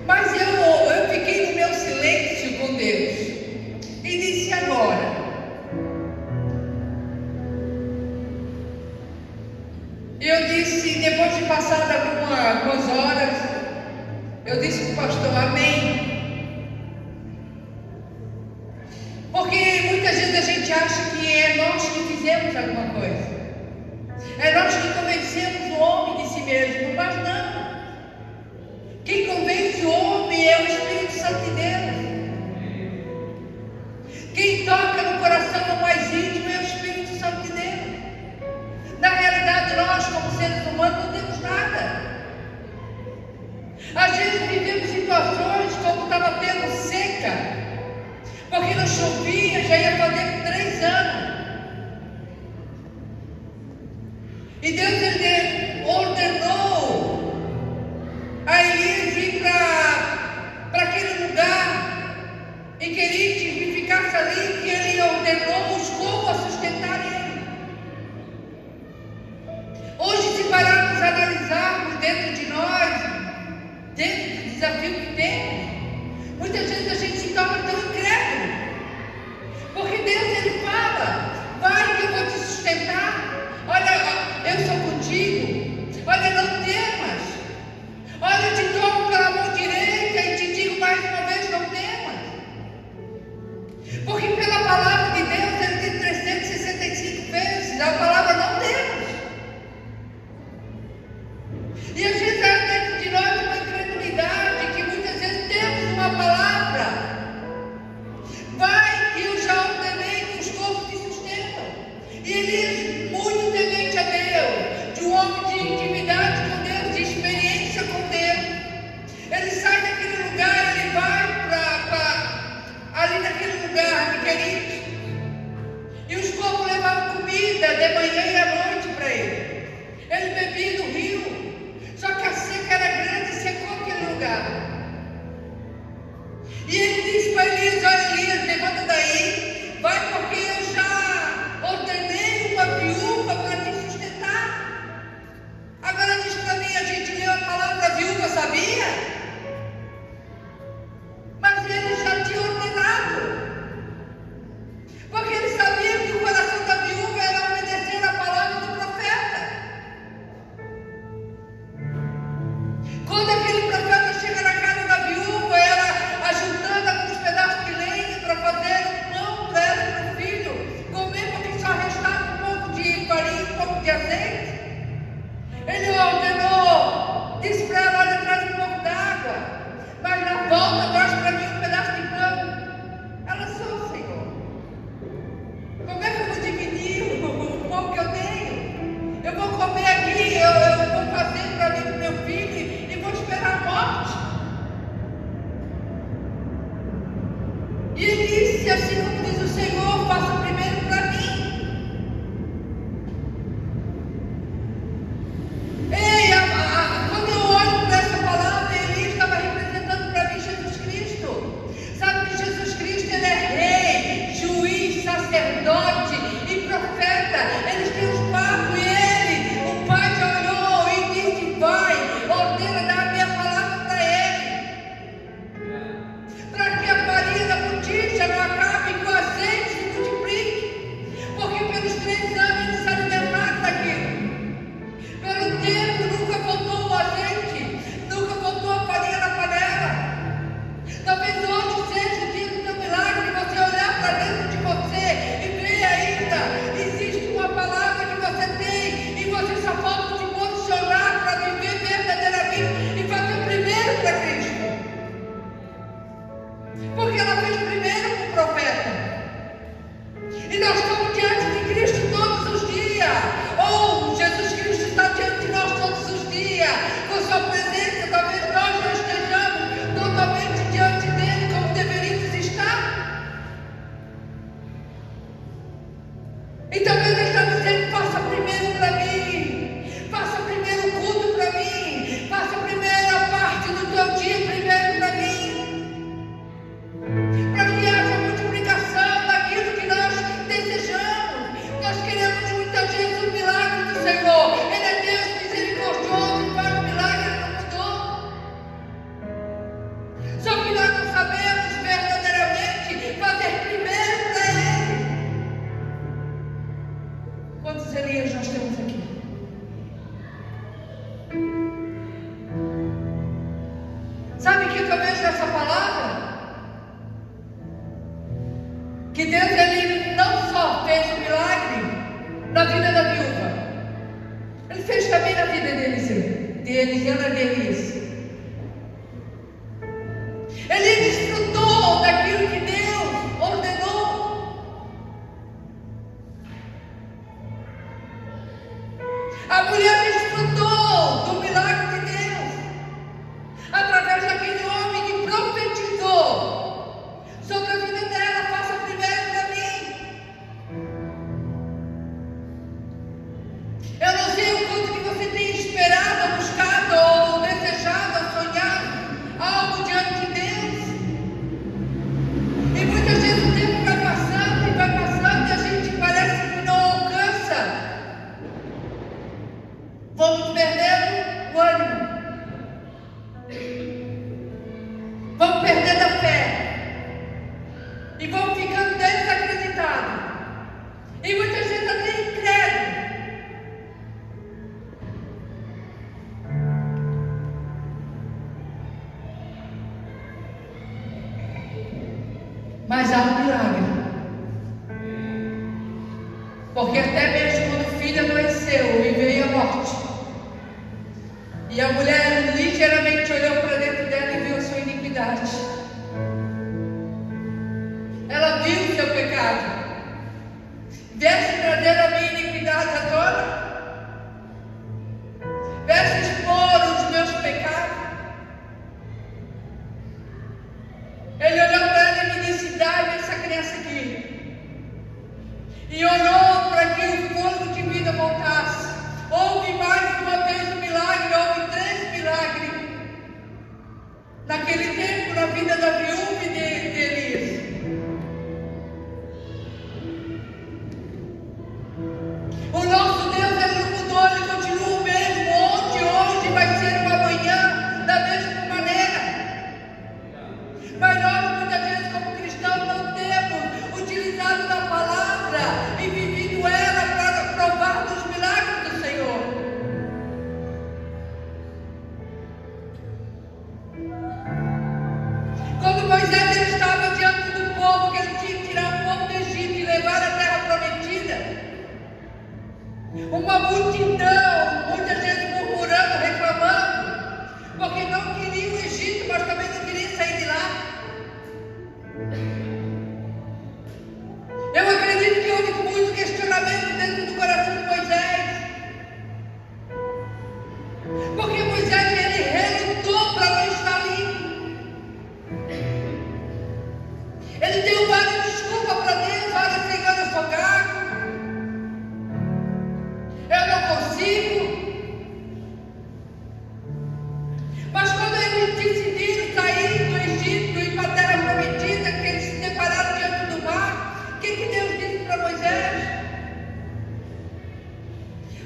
mas eu fiquei no meu silêncio com Deus e disse: agora, eu disse, depois de passar algumas horas, eu disse para o pastor: amém. Porque muitas vezes a gente acha que é nós que fizemos alguma coisa, é nós que convencemos o homem de si mesmo, mas não. Quem convence o homem é o Espírito Santo de Deus. Quem toca no coração no mais íntimo é o Espírito Santo de Deus. Na realidade, nós, como seres humanos, não temos nada. Às vezes vivemos situações como estava tendo seca, porque não chovia, já ia fazer lugar. E ele disse para Elias: olha, Elias, levanta daí, vai, porque eu já ordenei uma viúva para te sustentar. Agora diz para mim, a gente leu a palavra da viúva, sabia? Mas ele já tinha ordenado. Porque ele sabia que o coração da viúva era obedecer a palavra do profeta. Quando aquele profeta chega na casa da viúva, ela ajuntando alguns pedaços de lenha para fazer um pão para ela e para o filho comer, porque só restava um pouco de farinha, um pouco de azeite. Ele ordenou, disse para ela: olha, traz um pouco d'água, mas na volta traz para mim um pedaço de pão. Ela disse: Senhor, como é que eu vou dividir o pão que eu tenho? Eu vou comer aqui, eu vou fazer para mim e para o meu filho e vou esperar a morte. E ele disse, assim como diz o Senhor: faça primeiro para mim. Ei, quando eu olho para essa palavra, ele estava representando para mim Jesus Cristo. Sabe que Jesus Cristo, ele é rei, juiz, sacerdote e profeta. Eles têm os papos e o Pai já olhou e disse: vai, ordena dar a minha palavra para ele, para que a farinha da botija não acabe, que o azeite se multiplique, porque pelos 3 anos eles se alimentaram daquilo. Pelo tempo nunca faltou o azeite, nunca faltou a farinha na panela. Talvez hoje seja o dia do teu milagre, você olhar para dentro de você e ver ainda existe uma palavra que você tem e você só falta se posicionar para viver verdadeiramente e fazer primeiro para Cristo. Porque ela fez primeiro com o profeta. E nós estamos diante de Cristo todos os dias. Ou Jesus Cristo está diante de nós todos os dias. Com sua presença, talvez nós não estejamos totalmente diante dele como deveríamos estar. E talvez ele está dizendo: faça primeiro para mim, faça primeiro o culto para mim, faça primeiro a parte do teu dia primeiro para mim, para que haja multiplicação daquilo que nós desejamos. Nós queremos muitas vezes o milagre do Senhor. Ele é Deus misericordioso e faz o milagre, ele não mudou. Só que nós não sabemos verdadeiramente fazer primeiro para Ele. Quantos Elias nós temos aqui? Sabe o que eu vejo nessa palavra? Que Deus, ele não só fez o milagre na vida da viúva, ele fez também na vida de Elias. Ele desfrutou daquilo que Deus ordenou. A mulher desfrutou do milagre de Deus através daquele homem que profetizou sobre a vida dela: faça primeiro para mim. Eu não sei o quanto que você tem esperado, buscado, ou desejado, ou sonhado algo diante de Deus. E muitas vezes o tempo vai passando e a gente parece que não alcança. Vamos perdendo o ânimo, vamos perdendo a fé e vamos ficando desacreditados, e muitas vezes até incrédulos. Mas há um milagre, porque até mesmo quando o filho adoeceu e veio a morte, e a mulher ligeiramente olhou para dentro dela e viu a sua iniquidade, ela viu o seu pecado. Viesse trazer a minha iniquidade à tona, viesse expor os meus pecados. Ele olhou para ela e me disse: dá-me essa criança aqui. E olhou para que o fôlego de vida voltasse. Houve mais uma vez um milagre, houve 3 milagres. vida da viúva e de Elias. O nosso Deus, Ele não mudou, Ele continua o mesmo. Ontem, hoje, vai ser uma amanhã, da mesma maneira. Mas nós, muitas vezes, como cristãos, não temos utilizado da palavra e vivido ela para provar dos milagres do Senhor. Quando Moisés ele estava diante do povo, que ele tinha que tirar o povo do Egito e levar à terra prometida, uma multidão, muita gente murmurando, reclamando, porque não queria o Egito, mas também não queria sair de lá. Eu acredito que houve muito questionamento dentro do coração de Moisés, porque Moisés ele relutou para não estar ali. Ele deu várias desculpas para Deus: olha, Senhor, eu sou gago, eu não consigo. Mas quando eles decidiram sair do Egito e ir para a terra prometida, que eles se depararam diante do mar, o que Deus disse para Moisés?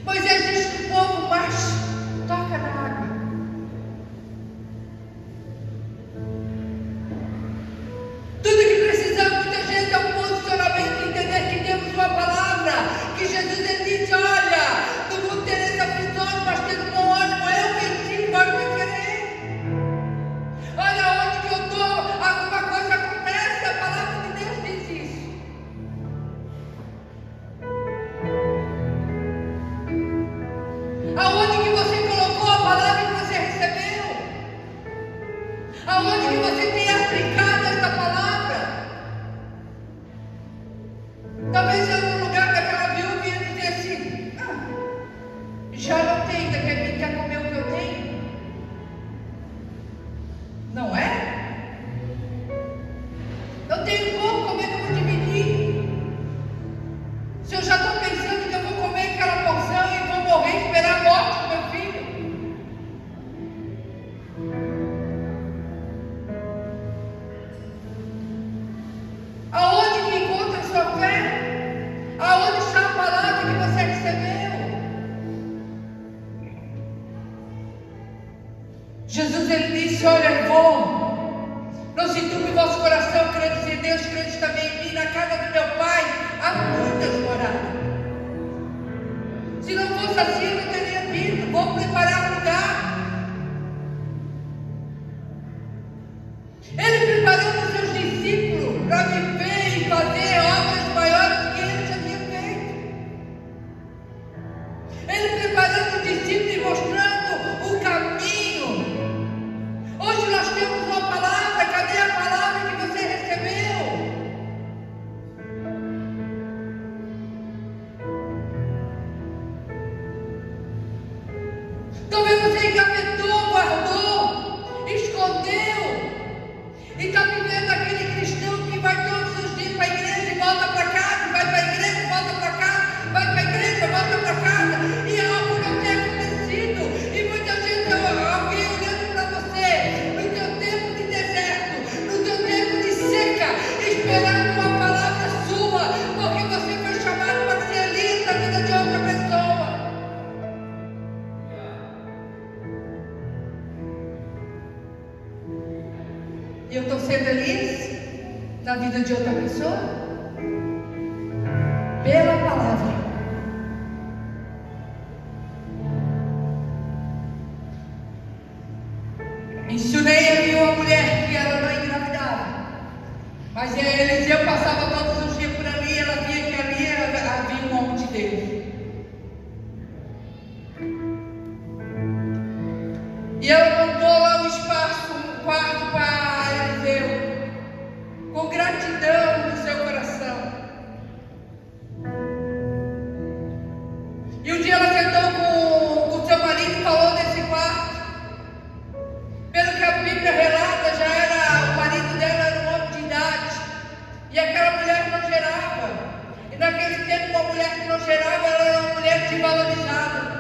Moisés disse para o povo: mas toca na água. Tudo que precisamos, muita gente, é um posicionamento, entender que temos uma palavra, que Jesus ele disse: olha, no mundo tereis aflições, mas tendo bom ânimo, eu venci, pode querer. Olha, onde que eu estou, alguma coisa acontece, a palavra de Deus diz isso. Aonde que você colocou a palavra que você recebeu? Aonde que você tem aplicado essa palavra? Talvez eu no lugar daquela viúva ia dizer assim: já não tem, ainda quer comer o que eu tenho? Não é? Eu tenho pouco, como é que eu vou dividir? Se eu já estou pensando que eu vou comer aquela porção e vou morrer e esperar a morte do meu filho. Aonde que encontra a sua fé? Aonde está a palavra que você recebeu? Jesus ele disse: olha, eu vou, não se turbe o vosso coração, crede em Deus, crede também em mim. Na casa do meu Pai há muitas moradas. Se não fosse assim, eu não teria vindo. Vou preparar um lugar. Ele preparou os seus discípulos para viver e fazer obras maiores que ele já tinha feito. Ele preparando os discípulos e mostrando o caminho. Hoje nós temos uma palavra. Cadê a palavra que você recebeu? Talvez você engavetou, guardou, escondeu, e está vivendo aquele cristão que vai todos os dias para a igreja e volta para casa, vai para a igreja e volta para casa, vai para a igreja e volta para casa, e algo não tem acontecido. E muita gente, alguém olhando para você, no teu tempo de deserto, no teu tempo de seca, esperando uma palavra sua, porque você foi chamado para ser líder da vida de outra pessoa. E eu estou sendo feliz na vida de outra pessoa? Pela palavra. Ensinei ali uma mulher que ela não engravidava, mas Eliseu passava todos os dias por ali, ela via que ali havia um homem de Deus. E ela montou lá um espaço, um quarto para Eliseu, com gratidão no seu coração. E um dia ela sentou com seu marido e falou desse quarto. Pelo que a Bíblia relata, já era, o marido dela era um homem de idade, e aquela mulher não gerava. E naquele tempo, uma mulher que não gerava, ela era uma mulher desvalorizada.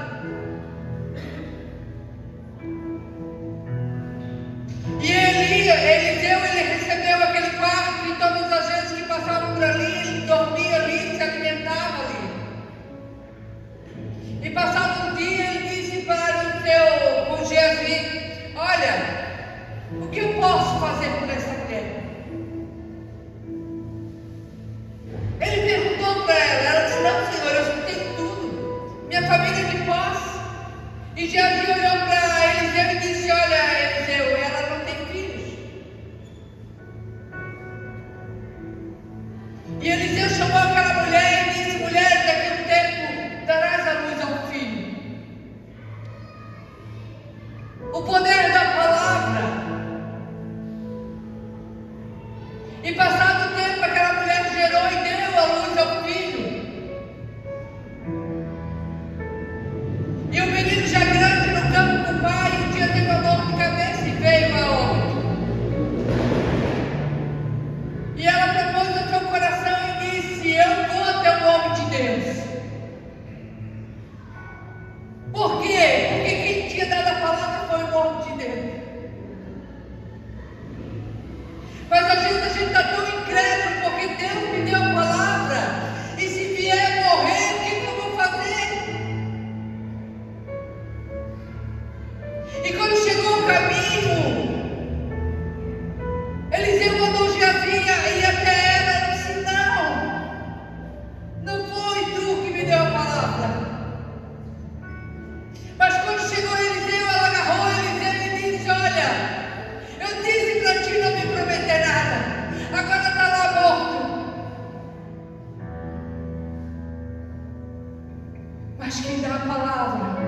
E Eliseu família de posse. E Geazi olhou para Eliseu e disse: olha, Eliseu, ela não tem filhos. E Eliseu chamou aquela mulher e disse: mulher, daqui a um tempo darás à luz a um filho. O poder da palavra. E passado o tempo, aquela mulher gerou e deu à luz ao filho. E o menino já grande no campo do pai, um dia teve uma dor de cabeça e veio a óbito. E ela propôs ao seu coração e disse: eu vou até o homem de Deus. Por quê? Porque quem tinha dado a palavra foi o homem de Deus. Mas às vezes a gente está tão incrédulo porque Deus me deu a palavra. E se vier morrer, o que eu vou fazer? E quando chegou o caminho, Eliseu mandou Geazi ir até ela e disse: não foi tu que me deu a palavra. Mas quando chegou Eliseu, ela agarrou Eliseu e disse: olha, eu disse para ti não me prometer nada, agora está lá morto. Mas quem dá a palavra,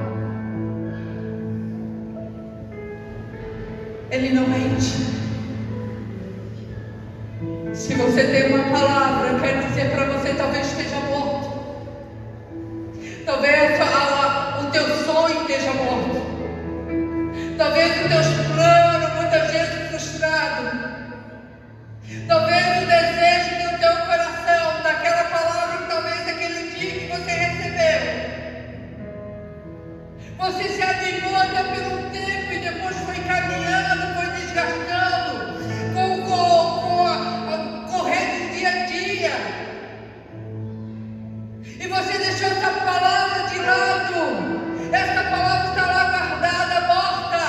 ele não mente. Se você tem uma palavra, eu quero dizer para você, talvez esteja morto. Talvez o teu sonho esteja morto. Talvez os teus planos muitas vezes frustrados. Talvez o desejo do teu coração, daquela palavra que talvez aquele dia que você recebeu, você se animou até por um tempo e depois foi caminhando, foi desgastando, correndo dia a dia. E você deixou essa palavra de lado. Essa palavra está lá guardada, morta,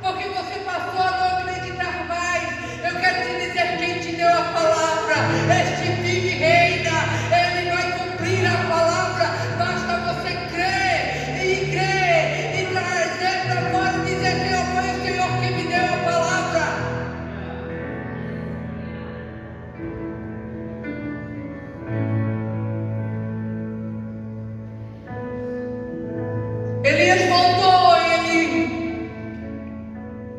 porque você passou a não acreditar mais. Eu quero te dizer: quem te deu a palavra, este vive e reina, ele vai cumprir a palavra. Basta você crer e trazer para fora e dizer: Senhor, foi o Senhor que me deu a palavra. Elias voltou, ele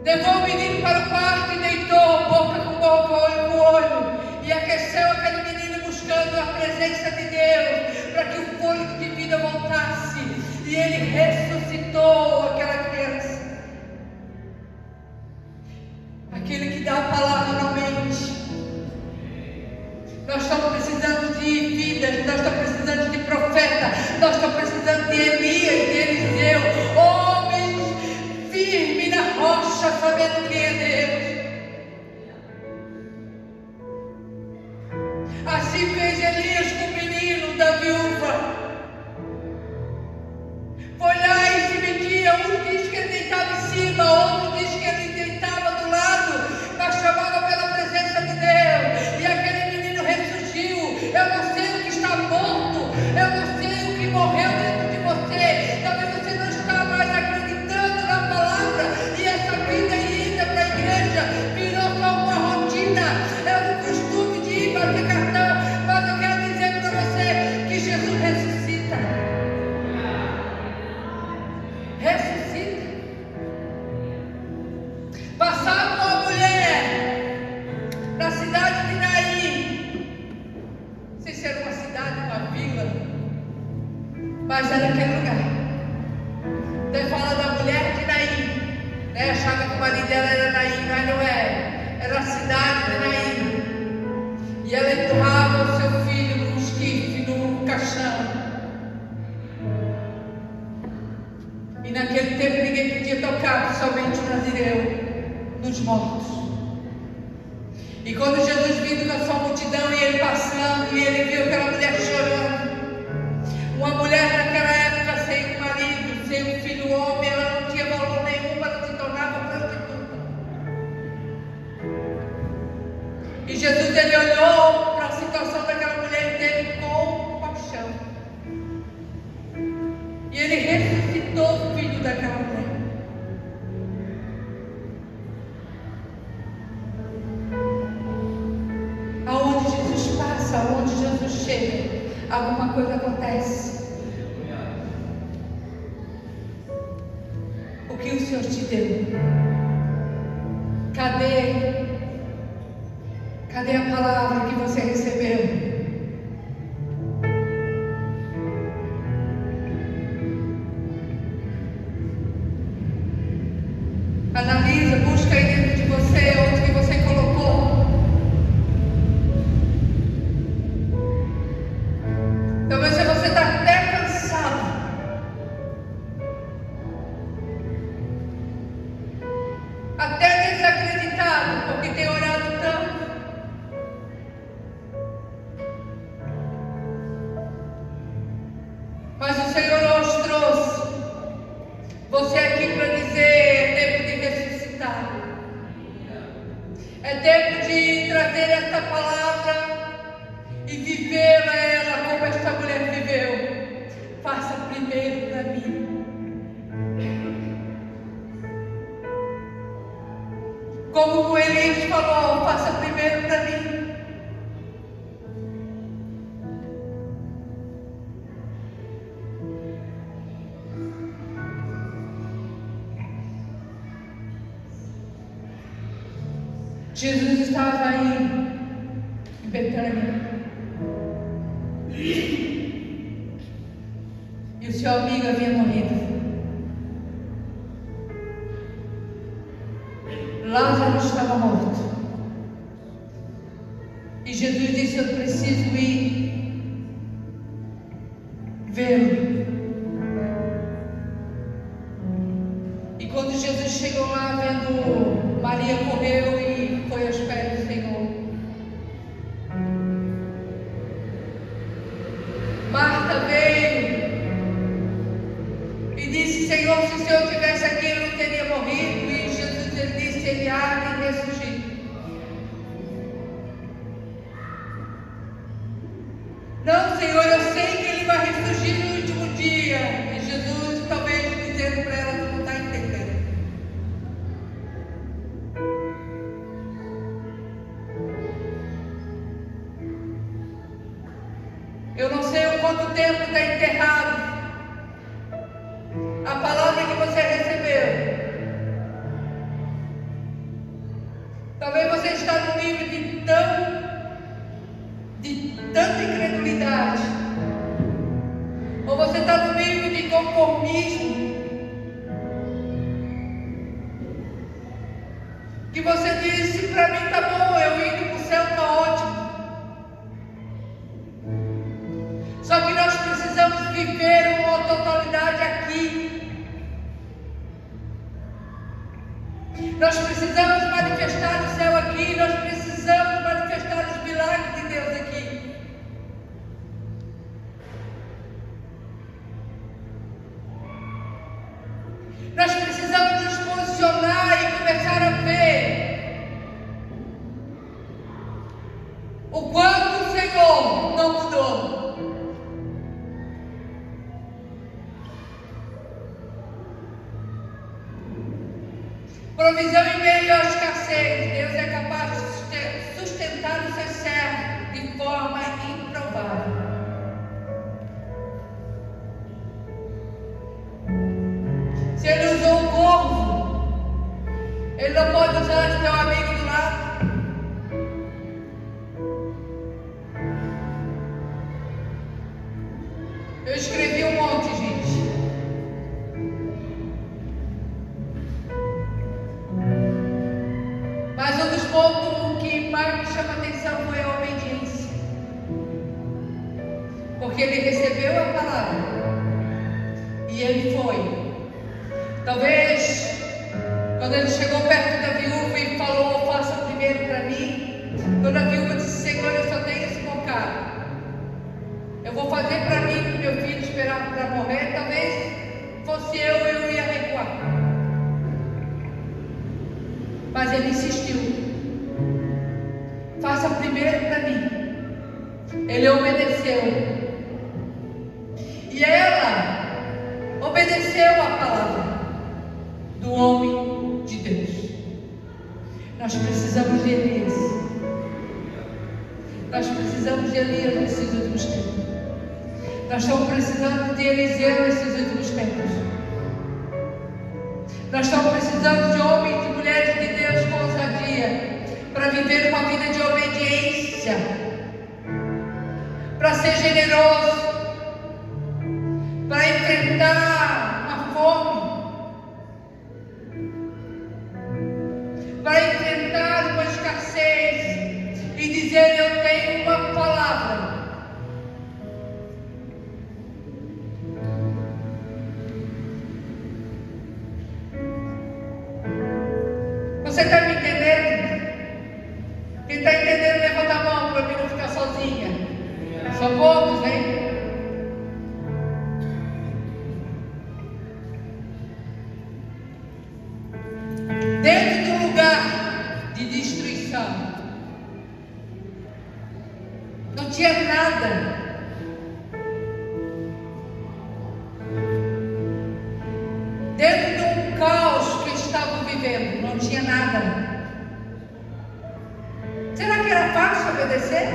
levou o menino para o quarto e deitou boca com boca, olho com olho, e aqueceu aquele menino buscando a presença de Deus, para que o fôlego de vida voltasse, e ele ressuscitou aquela criança. Aquele que dá a palavra não mente. Nós estamos precisando de vidas, nós estamos precisando de profeta, nós estamos precisando de Elias, de Eliseu, homens firmes na rocha, sabendo quem é Deus. Assim fez Elias com o menino da viúva. Foi lá e se metia, um diz que ele deitava em cima, outro diz que ele deitava do lado, mas chamava pela presença de Deus, e aquele menino ressurgiu. Eu não sei o que está morto, eu não sei o que morreu dentro de você. Talvez você não está mais acreditando na palavra, e essa vida ida para a igreja virou só uma rotina, é um costume de ir bater cartão. Mas eu quero dizer para você que Jesus ressuscita. Ressuscita. Passava uma mulher na cidade de Naim. Não sei se era uma cidade, uma vila, mas era aquele lugar. Então fala da mulher de Naim, né? Achava que o marido dela era Naim, mas não era. Era a cidade de Naim. E ela empurrava o seu filho num esquife, num caixão. E naquele tempo ninguém podia tocar, somente o nazireu, nos mortos. E quando Jesus vindo com a sua multidão e ele passando, e ele viu aquela mulher chorando, uma mulher naquela época sem marido, sem um filho homem, ela não tinha valor nenhum, ela se tornava prostituta. E Jesus, ele olhou para a situação daquela mulher e teve compaixão. uma coisa acontece. O que o Senhor te deu? Cadê a palavra que você recebeu? Analisa, busca aí dentro de você onde que você colocou. Talvez você está até cansado. Até desacreditado, porque tem orado tanto. Mas o Senhor os trouxe. Você aqui para dizer: é tempo de ressuscitar. É tempo de trazer esta palavra e vivê-la ela como esta mulher viveu. Faça primeiro para mim. Como o Elias falou, faça primeiro para mim. Jesus estava aí em Betânia. E o seu amigo havia morrido. Lázaro estava morto. E Jesus disse: eu preciso ir vê-lo. E quando Jesus chegou lá, vendo Maria, correu e foi aos pés do Senhor. Marta veio e disse: Senhor, se o Senhor estivesse aqui, eu não teria morrido. E Jesus, ele disse: ele há de ressurgir. Não, Senhor, eu sei que ele vai ressurgir no último dia. E Jesus talvez dizendo para ela: tu não está entendendo. Eu não sei o quanto tempo está enterrado a palavra que você recebeu. Talvez você está no nível de tanta incredulidade, ou você está no nível de conformismo, que você disse: para mim tá bom, eu indo para o céu tá ótimo. Só que nós precisamos viver uma totalidade aqui. Nós precisamos manifestar o céu aqui. Nós precisamos manifestar os milagres de Deus aqui. Nós precisamos nos posicionar e começar a ver o quanto o Senhor não mudou. Provisão em meio à escassez. Deus é capaz de sustentar o seu servo de forma improvável. Se ele usou o corvo, ele não pode usar o teu amigo do lado. Eu escrevi um monte, gente. Mas um dos pontos que mais me chama a atenção foi a obediência. Porque ele recebeu a palavra e ele foi. Talvez quando ele chegou perto da viúva e falou: faça primeiro para mim. Quando a viúva disse: Senhor, eu só tenho esse bocado, eu vou fazer para mim, para meu filho esperar para morrer. Talvez fosse eu ia recuar. Mas ele insistiu: faça primeiro para mim. Ele obedeceu. E ela obedeceu a palavra do homem de Deus. Nós precisamos de Elias. Nós precisamos de Elias nesses últimos tempos. Nós estamos precisando de Eliseu nesses últimos tempos. Nós estamos precisando de homens e mulheres de Deus com ousadia para viver uma vida de obediência, para ser generoso, para enfrentar uma fome, para enfrentar uma escassez e dizer: eu tenho uma palavra. Você está me entendendo? Quem está entendendo, levanta a mão para mim não ficar sozinha. São poucos, hein? Dentro de um lugar de destruição, não tinha nada. Dentro de um caos que estavam vivendo, não tinha nada. Será que era fácil obedecer?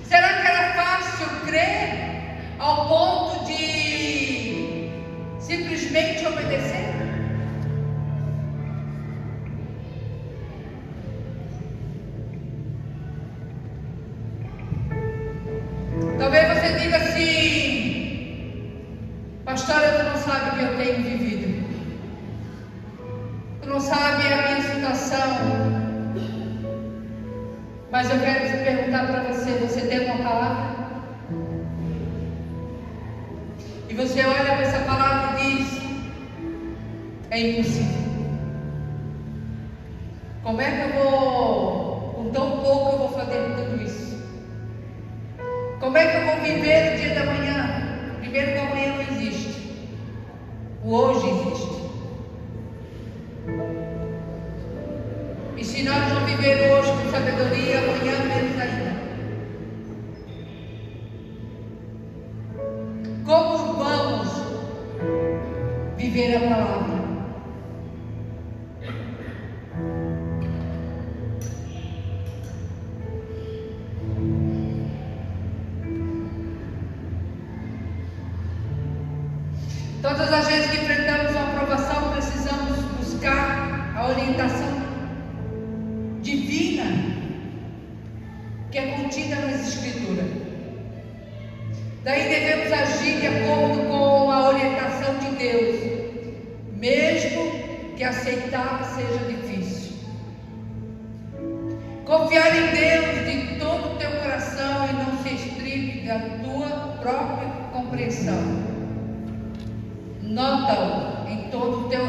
Será que era fácil crer ao ponto de simplesmente obedecer? Talvez você diga assim: pastora, tu não sabe o que eu tenho vivido. Tu não sabe a minha situação. Mas eu quero te perguntar para você: você tem uma palavra? E você olha para essa palavra e diz: é impossível. Como é que eu vou, com tão pouco eu vou fazer tudo isso? Como é que eu vou viver o dia da manhã? Primeiro que o amanhã não existe. O hoje existe. E se nós não vivermos hoje com sabedoria, amanhã menos ainda. Como vamos viver a palavra? Todas as vezes que enfrentamos uma aprovação, precisamos buscar a orientação divina que é contida nas Escrituras. Daí devemos agir de acordo com a orientação de Deus, mesmo que aceitar seja difícil. Confiar em Deus de todo o teu coração e não se estripe da tua própria compreensão. Nota em todo o teu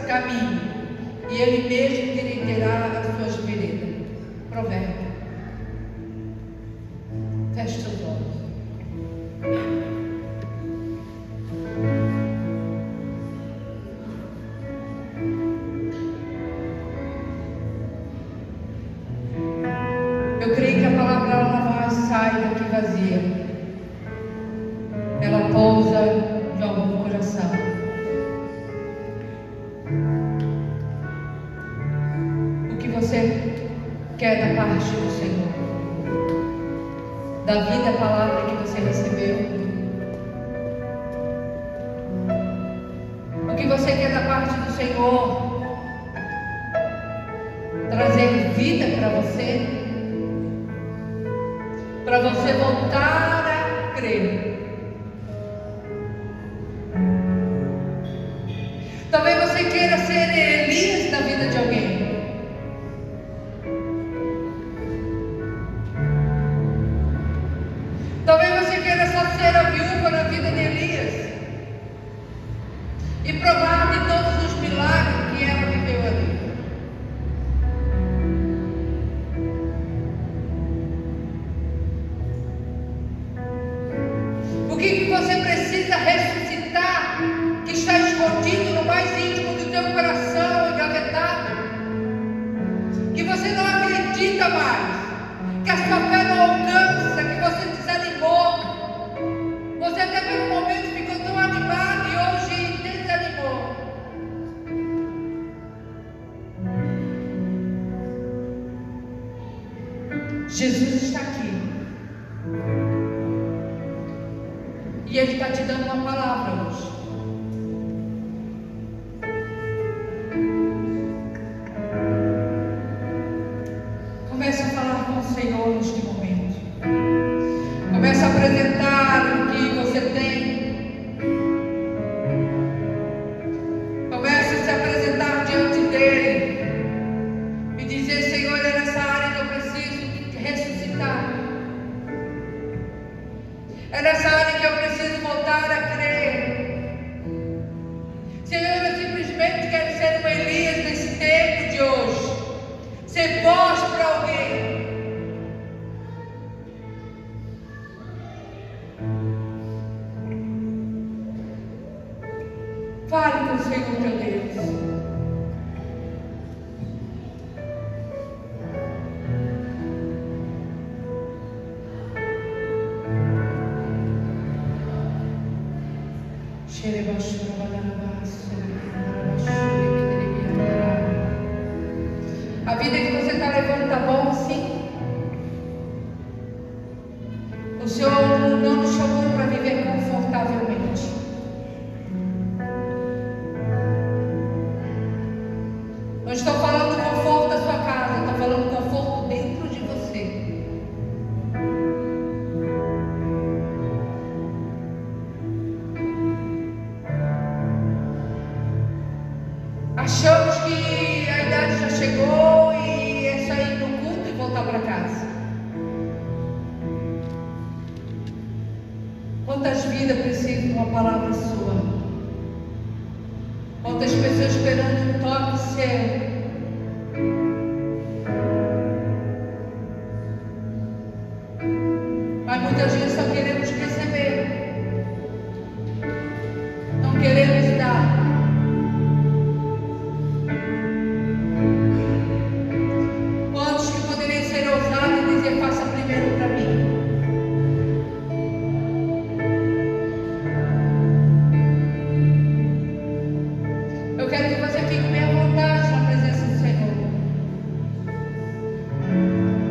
caminho, e Ele mesmo direitará as tuas veredas. Provérbio. Feche seus olhos. Eu creio que a palavra ela não vai sair daqui vazia. Ela pousa em algum coração. O que você quer da parte do Senhor? Da vida, a palavra que você recebeu? O que você quer da parte do Senhor? Trazer vida para você? Para você voltar a crer. Talvez você queira ser Elias da vida de alguém. Talvez você queira só ser a viúva na vida de Elias e provar de todos os milagres que ela viveu ali. O que você precisa ressuscitar que está escondido no mais íntimo do teu coração, engavetado, que você não acredita mais, que a sua fé não alcança, que você desanimou, você até pelo momento ficou tão animado e hoje desanimou. Jesus está aqui. E Ele está te dando uma palavra hoje. Comece a falar com o Senhor neste momento. Comece a apresentar o que você tem. Comece a se apresentar diante dEle. E dizer: Senhor, é nessa área que eu preciso ressuscitar. É nessa área que eu preciso voltar a crer. Senhor, eu simplesmente quero ser um Elias nesse tempo de hoje. Ser voz para alguém. Fale com o Senhor teu Deus. A vida que você está levando está bom assim? O Senhor não nos chamou para viver confortavelmente. Não estou falando conforto da sua casa, estou falando conforto dentro de você. Achamos que a idade já chegou e é sair do culto e voltar para casa. Quantas vidas precisam de uma palavra sua? Quantas pessoas esperando um toque seu? Mas muitas vezes só queremos receber. Não queremos dar. Quantos que poderiam ser ousados e dizer: faça primeiro para mim? Eu quero que você fique bem à vontade na presença do Senhor.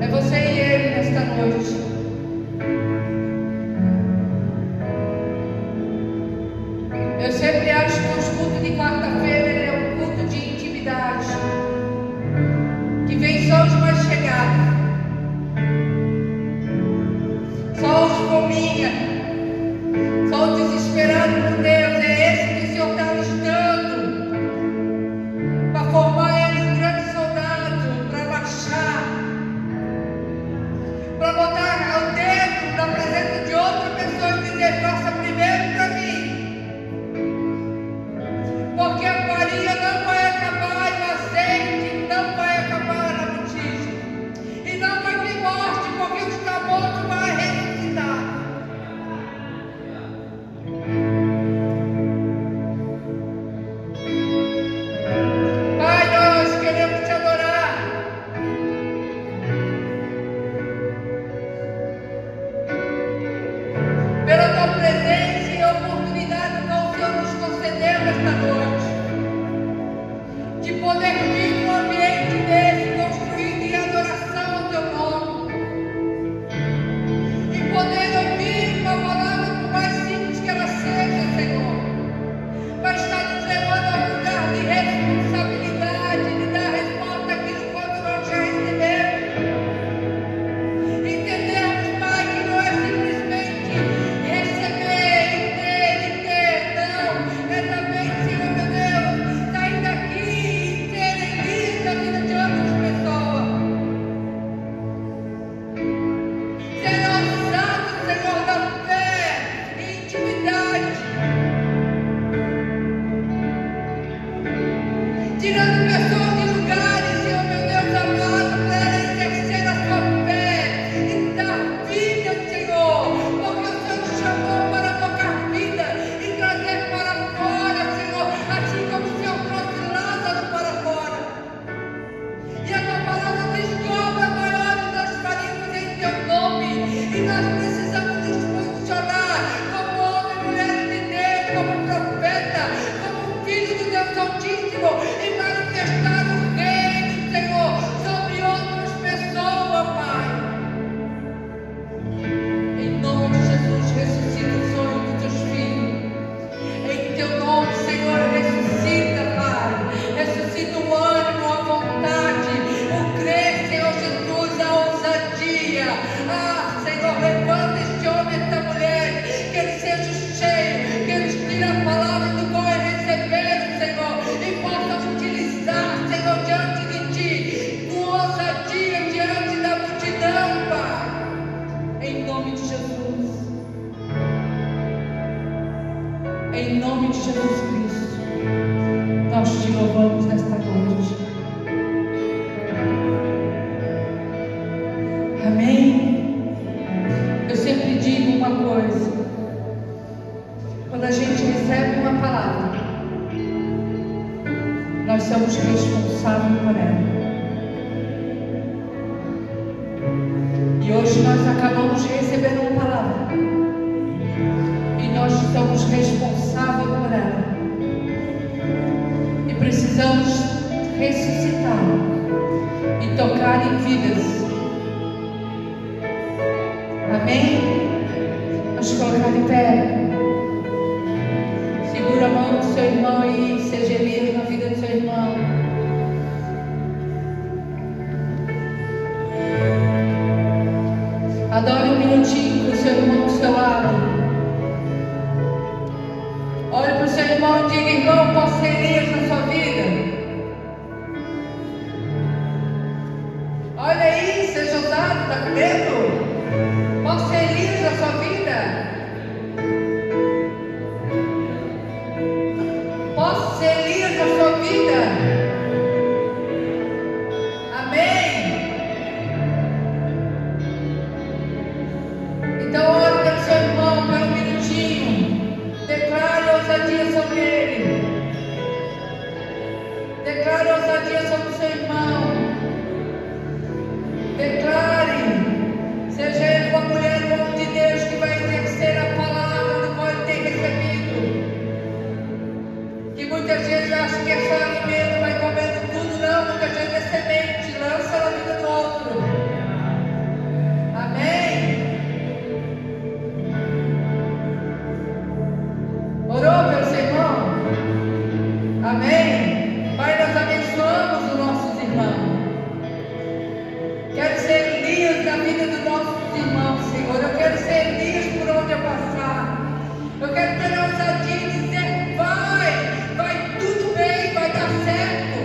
É você e Ele nesta noite. Eu sempre acho que os cultos de quarta-feira é um culto de intimidade, que vem só os mais chegados, só os fominha, só os desesperados por Deus. É esse que o Senhor está listando para formar ele um grande soldado, para baixar, para botar o dedo na presença de outra pessoa e dizer: faça primeiro para mim. Porque a farinha não vai acabar e o azeite não vai acabar na botija. E não vai ter morte, porque o que está morto vai ressuscitar. Pai, nós queremos te adorar. Em nome de Jesus Cristo, nós te louvamos nesta noite. Amém? Eu sempre digo uma coisa: quando a gente recebe uma palavra, nós somos responsáveis por ela. E hoje nós acabamos de receber uma palavra e nós somos responsáveis por ela. E precisamos ressuscitar e tocar em vidas. Amém? Vamos colocar de pé. Segura a mão do seu irmão e seja Elias na vida do seu irmão. Adore um minutinho com o seu irmão do seu lado. Olhe para o seu irmão e diga: irmão, posso ser Elias na sua vida? Olha aí, seja ousado, está com medo? Posso ser Elias na sua vida? Posso ser Elias na sua vida? Amém? Então ore pelo seu irmão por um minutinho. Declare ousadia sobre ele. Declare ousadia sobre o seu irmão. Declare. Seja ele uma mulher, um homem de Deus que vai exercer a palavra do qual ele tem recebido. Que muitas vezes acha que é só alimento, vai comendo tudo. Não, muitas vezes é semente. Lança na vida do outro. Amém? Orou pelo seu irmão? Amém? Pai, nós abençoamos os nossos irmãos. Quero ser Elias na vida dos nossos irmãos, Senhor. Eu quero ser Elias por onde eu passar. Eu quero ter a ousadia de dizer: vai tudo bem, vai dar certo.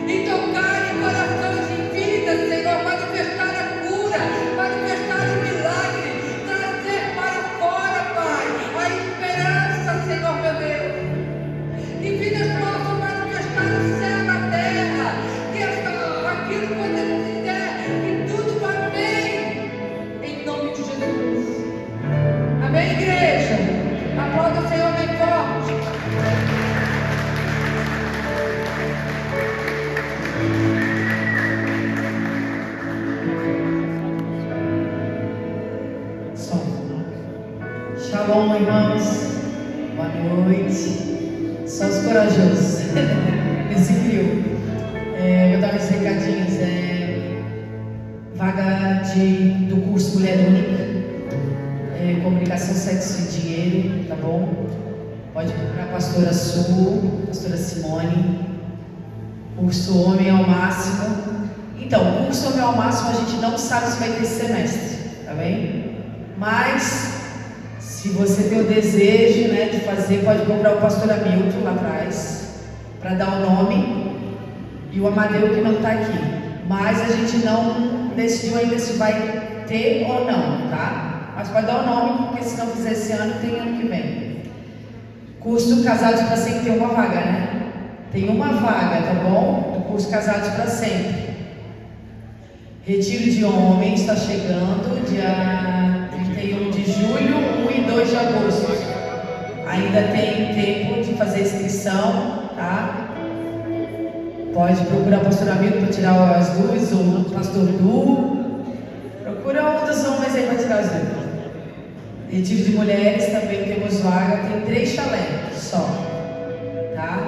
E tocar em corações em vida, Senhor, manifestar a cura, manifestar o milagre, trazer para fora, Pai, a esperança, Senhor meu Deus. Que vidas possam manifestar o céu na terra, que aquilo que você quiser, que tudo vai bem, em nome de Jesus. Amém, igreja? Aplauda o Senhor bem forte. Shalom, irmãos. Boa noite. Só os corajosos. Esse frio. Vou dar uns recadinhos. Vaga do curso Mulher Única. Comunicação, Sexo e Dinheiro, tá bom? Pode procurar a pastora Su, pastora Simone. Curso Homem ao Máximo. Então, curso Homem ao Máximo a gente não sabe se vai ter esse semestre, tá bem? Mas, se você tem o desejo, né, de fazer, pode procurar o pastor Hamilton lá atrás, para dar o nome, e o Amadeu que não está aqui. Mas a gente não decidiu ainda se vai ter ou não, tá? Mas pode dar o nome, porque se não fizer esse ano, tem ano que vem. Curso Casados para Sempre tem uma vaga, né? Tem uma vaga, tá bom? Do curso Casados para Sempre. Retiro de Homens está chegando, dia 31 de julho, 1 e 2 de agosto. Ainda tem tempo de fazer inscrição, tá? Pode procurar o pastor Amigo para tirar as dúvidas, ou o pastor Du. Procura um dos homens aí para tirar as dúvidas. Retiro de mulheres também temos vaga, tem 3 chalés só, tá?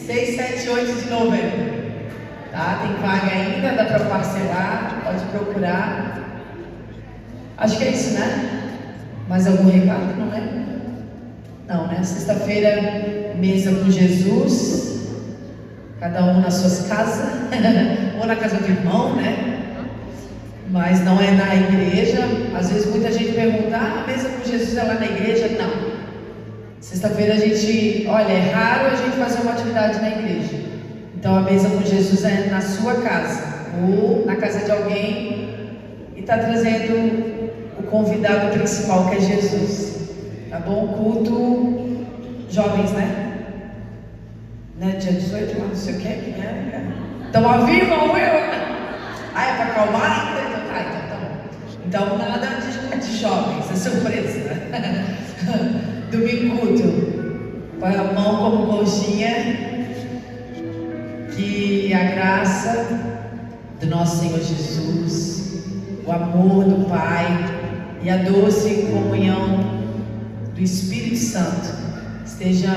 6, 7, 8 de novembro, tá? Tem vaga ainda, dá para parcelar, pode procurar. Acho que é isso, né? Mais algum recado? Não é? Não, né? Sexta-feira, mesa com Jesus, cada um nas suas casas, ou na casa do irmão, né? Mas não é na igreja. Às vezes muita gente pergunta: a mesa com Jesus é lá na igreja? Não. Sexta-feira a gente, olha, é raro a gente fazer uma atividade na igreja. Então a mesa com Jesus é na sua casa, ou na casa de alguém e está trazendo o convidado principal, que é Jesus. Tá bom? Culto jovens, né? Dia 18, não sei o que é. Estão ao vivo, ao vivo? Ah, é para acalmar? Então tá bom. Então nada de jovens, é surpresa. Domingo culto. Põe a mão como coxinha. Que a graça do nosso Senhor Jesus, o amor do Pai e a doce comunhão do Espírito Santo esteja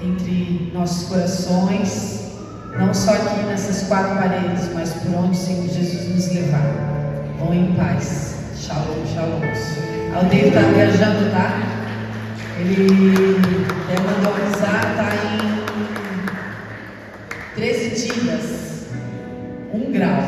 entre nossos corações, não só aqui nessas 4 paredes, mas por onde o Senhor Jesus nos levar. Vão em paz. Shalom, shalom. O David está viajando, tá? Ele mandou avisar, está em 13 dias, 1 grau.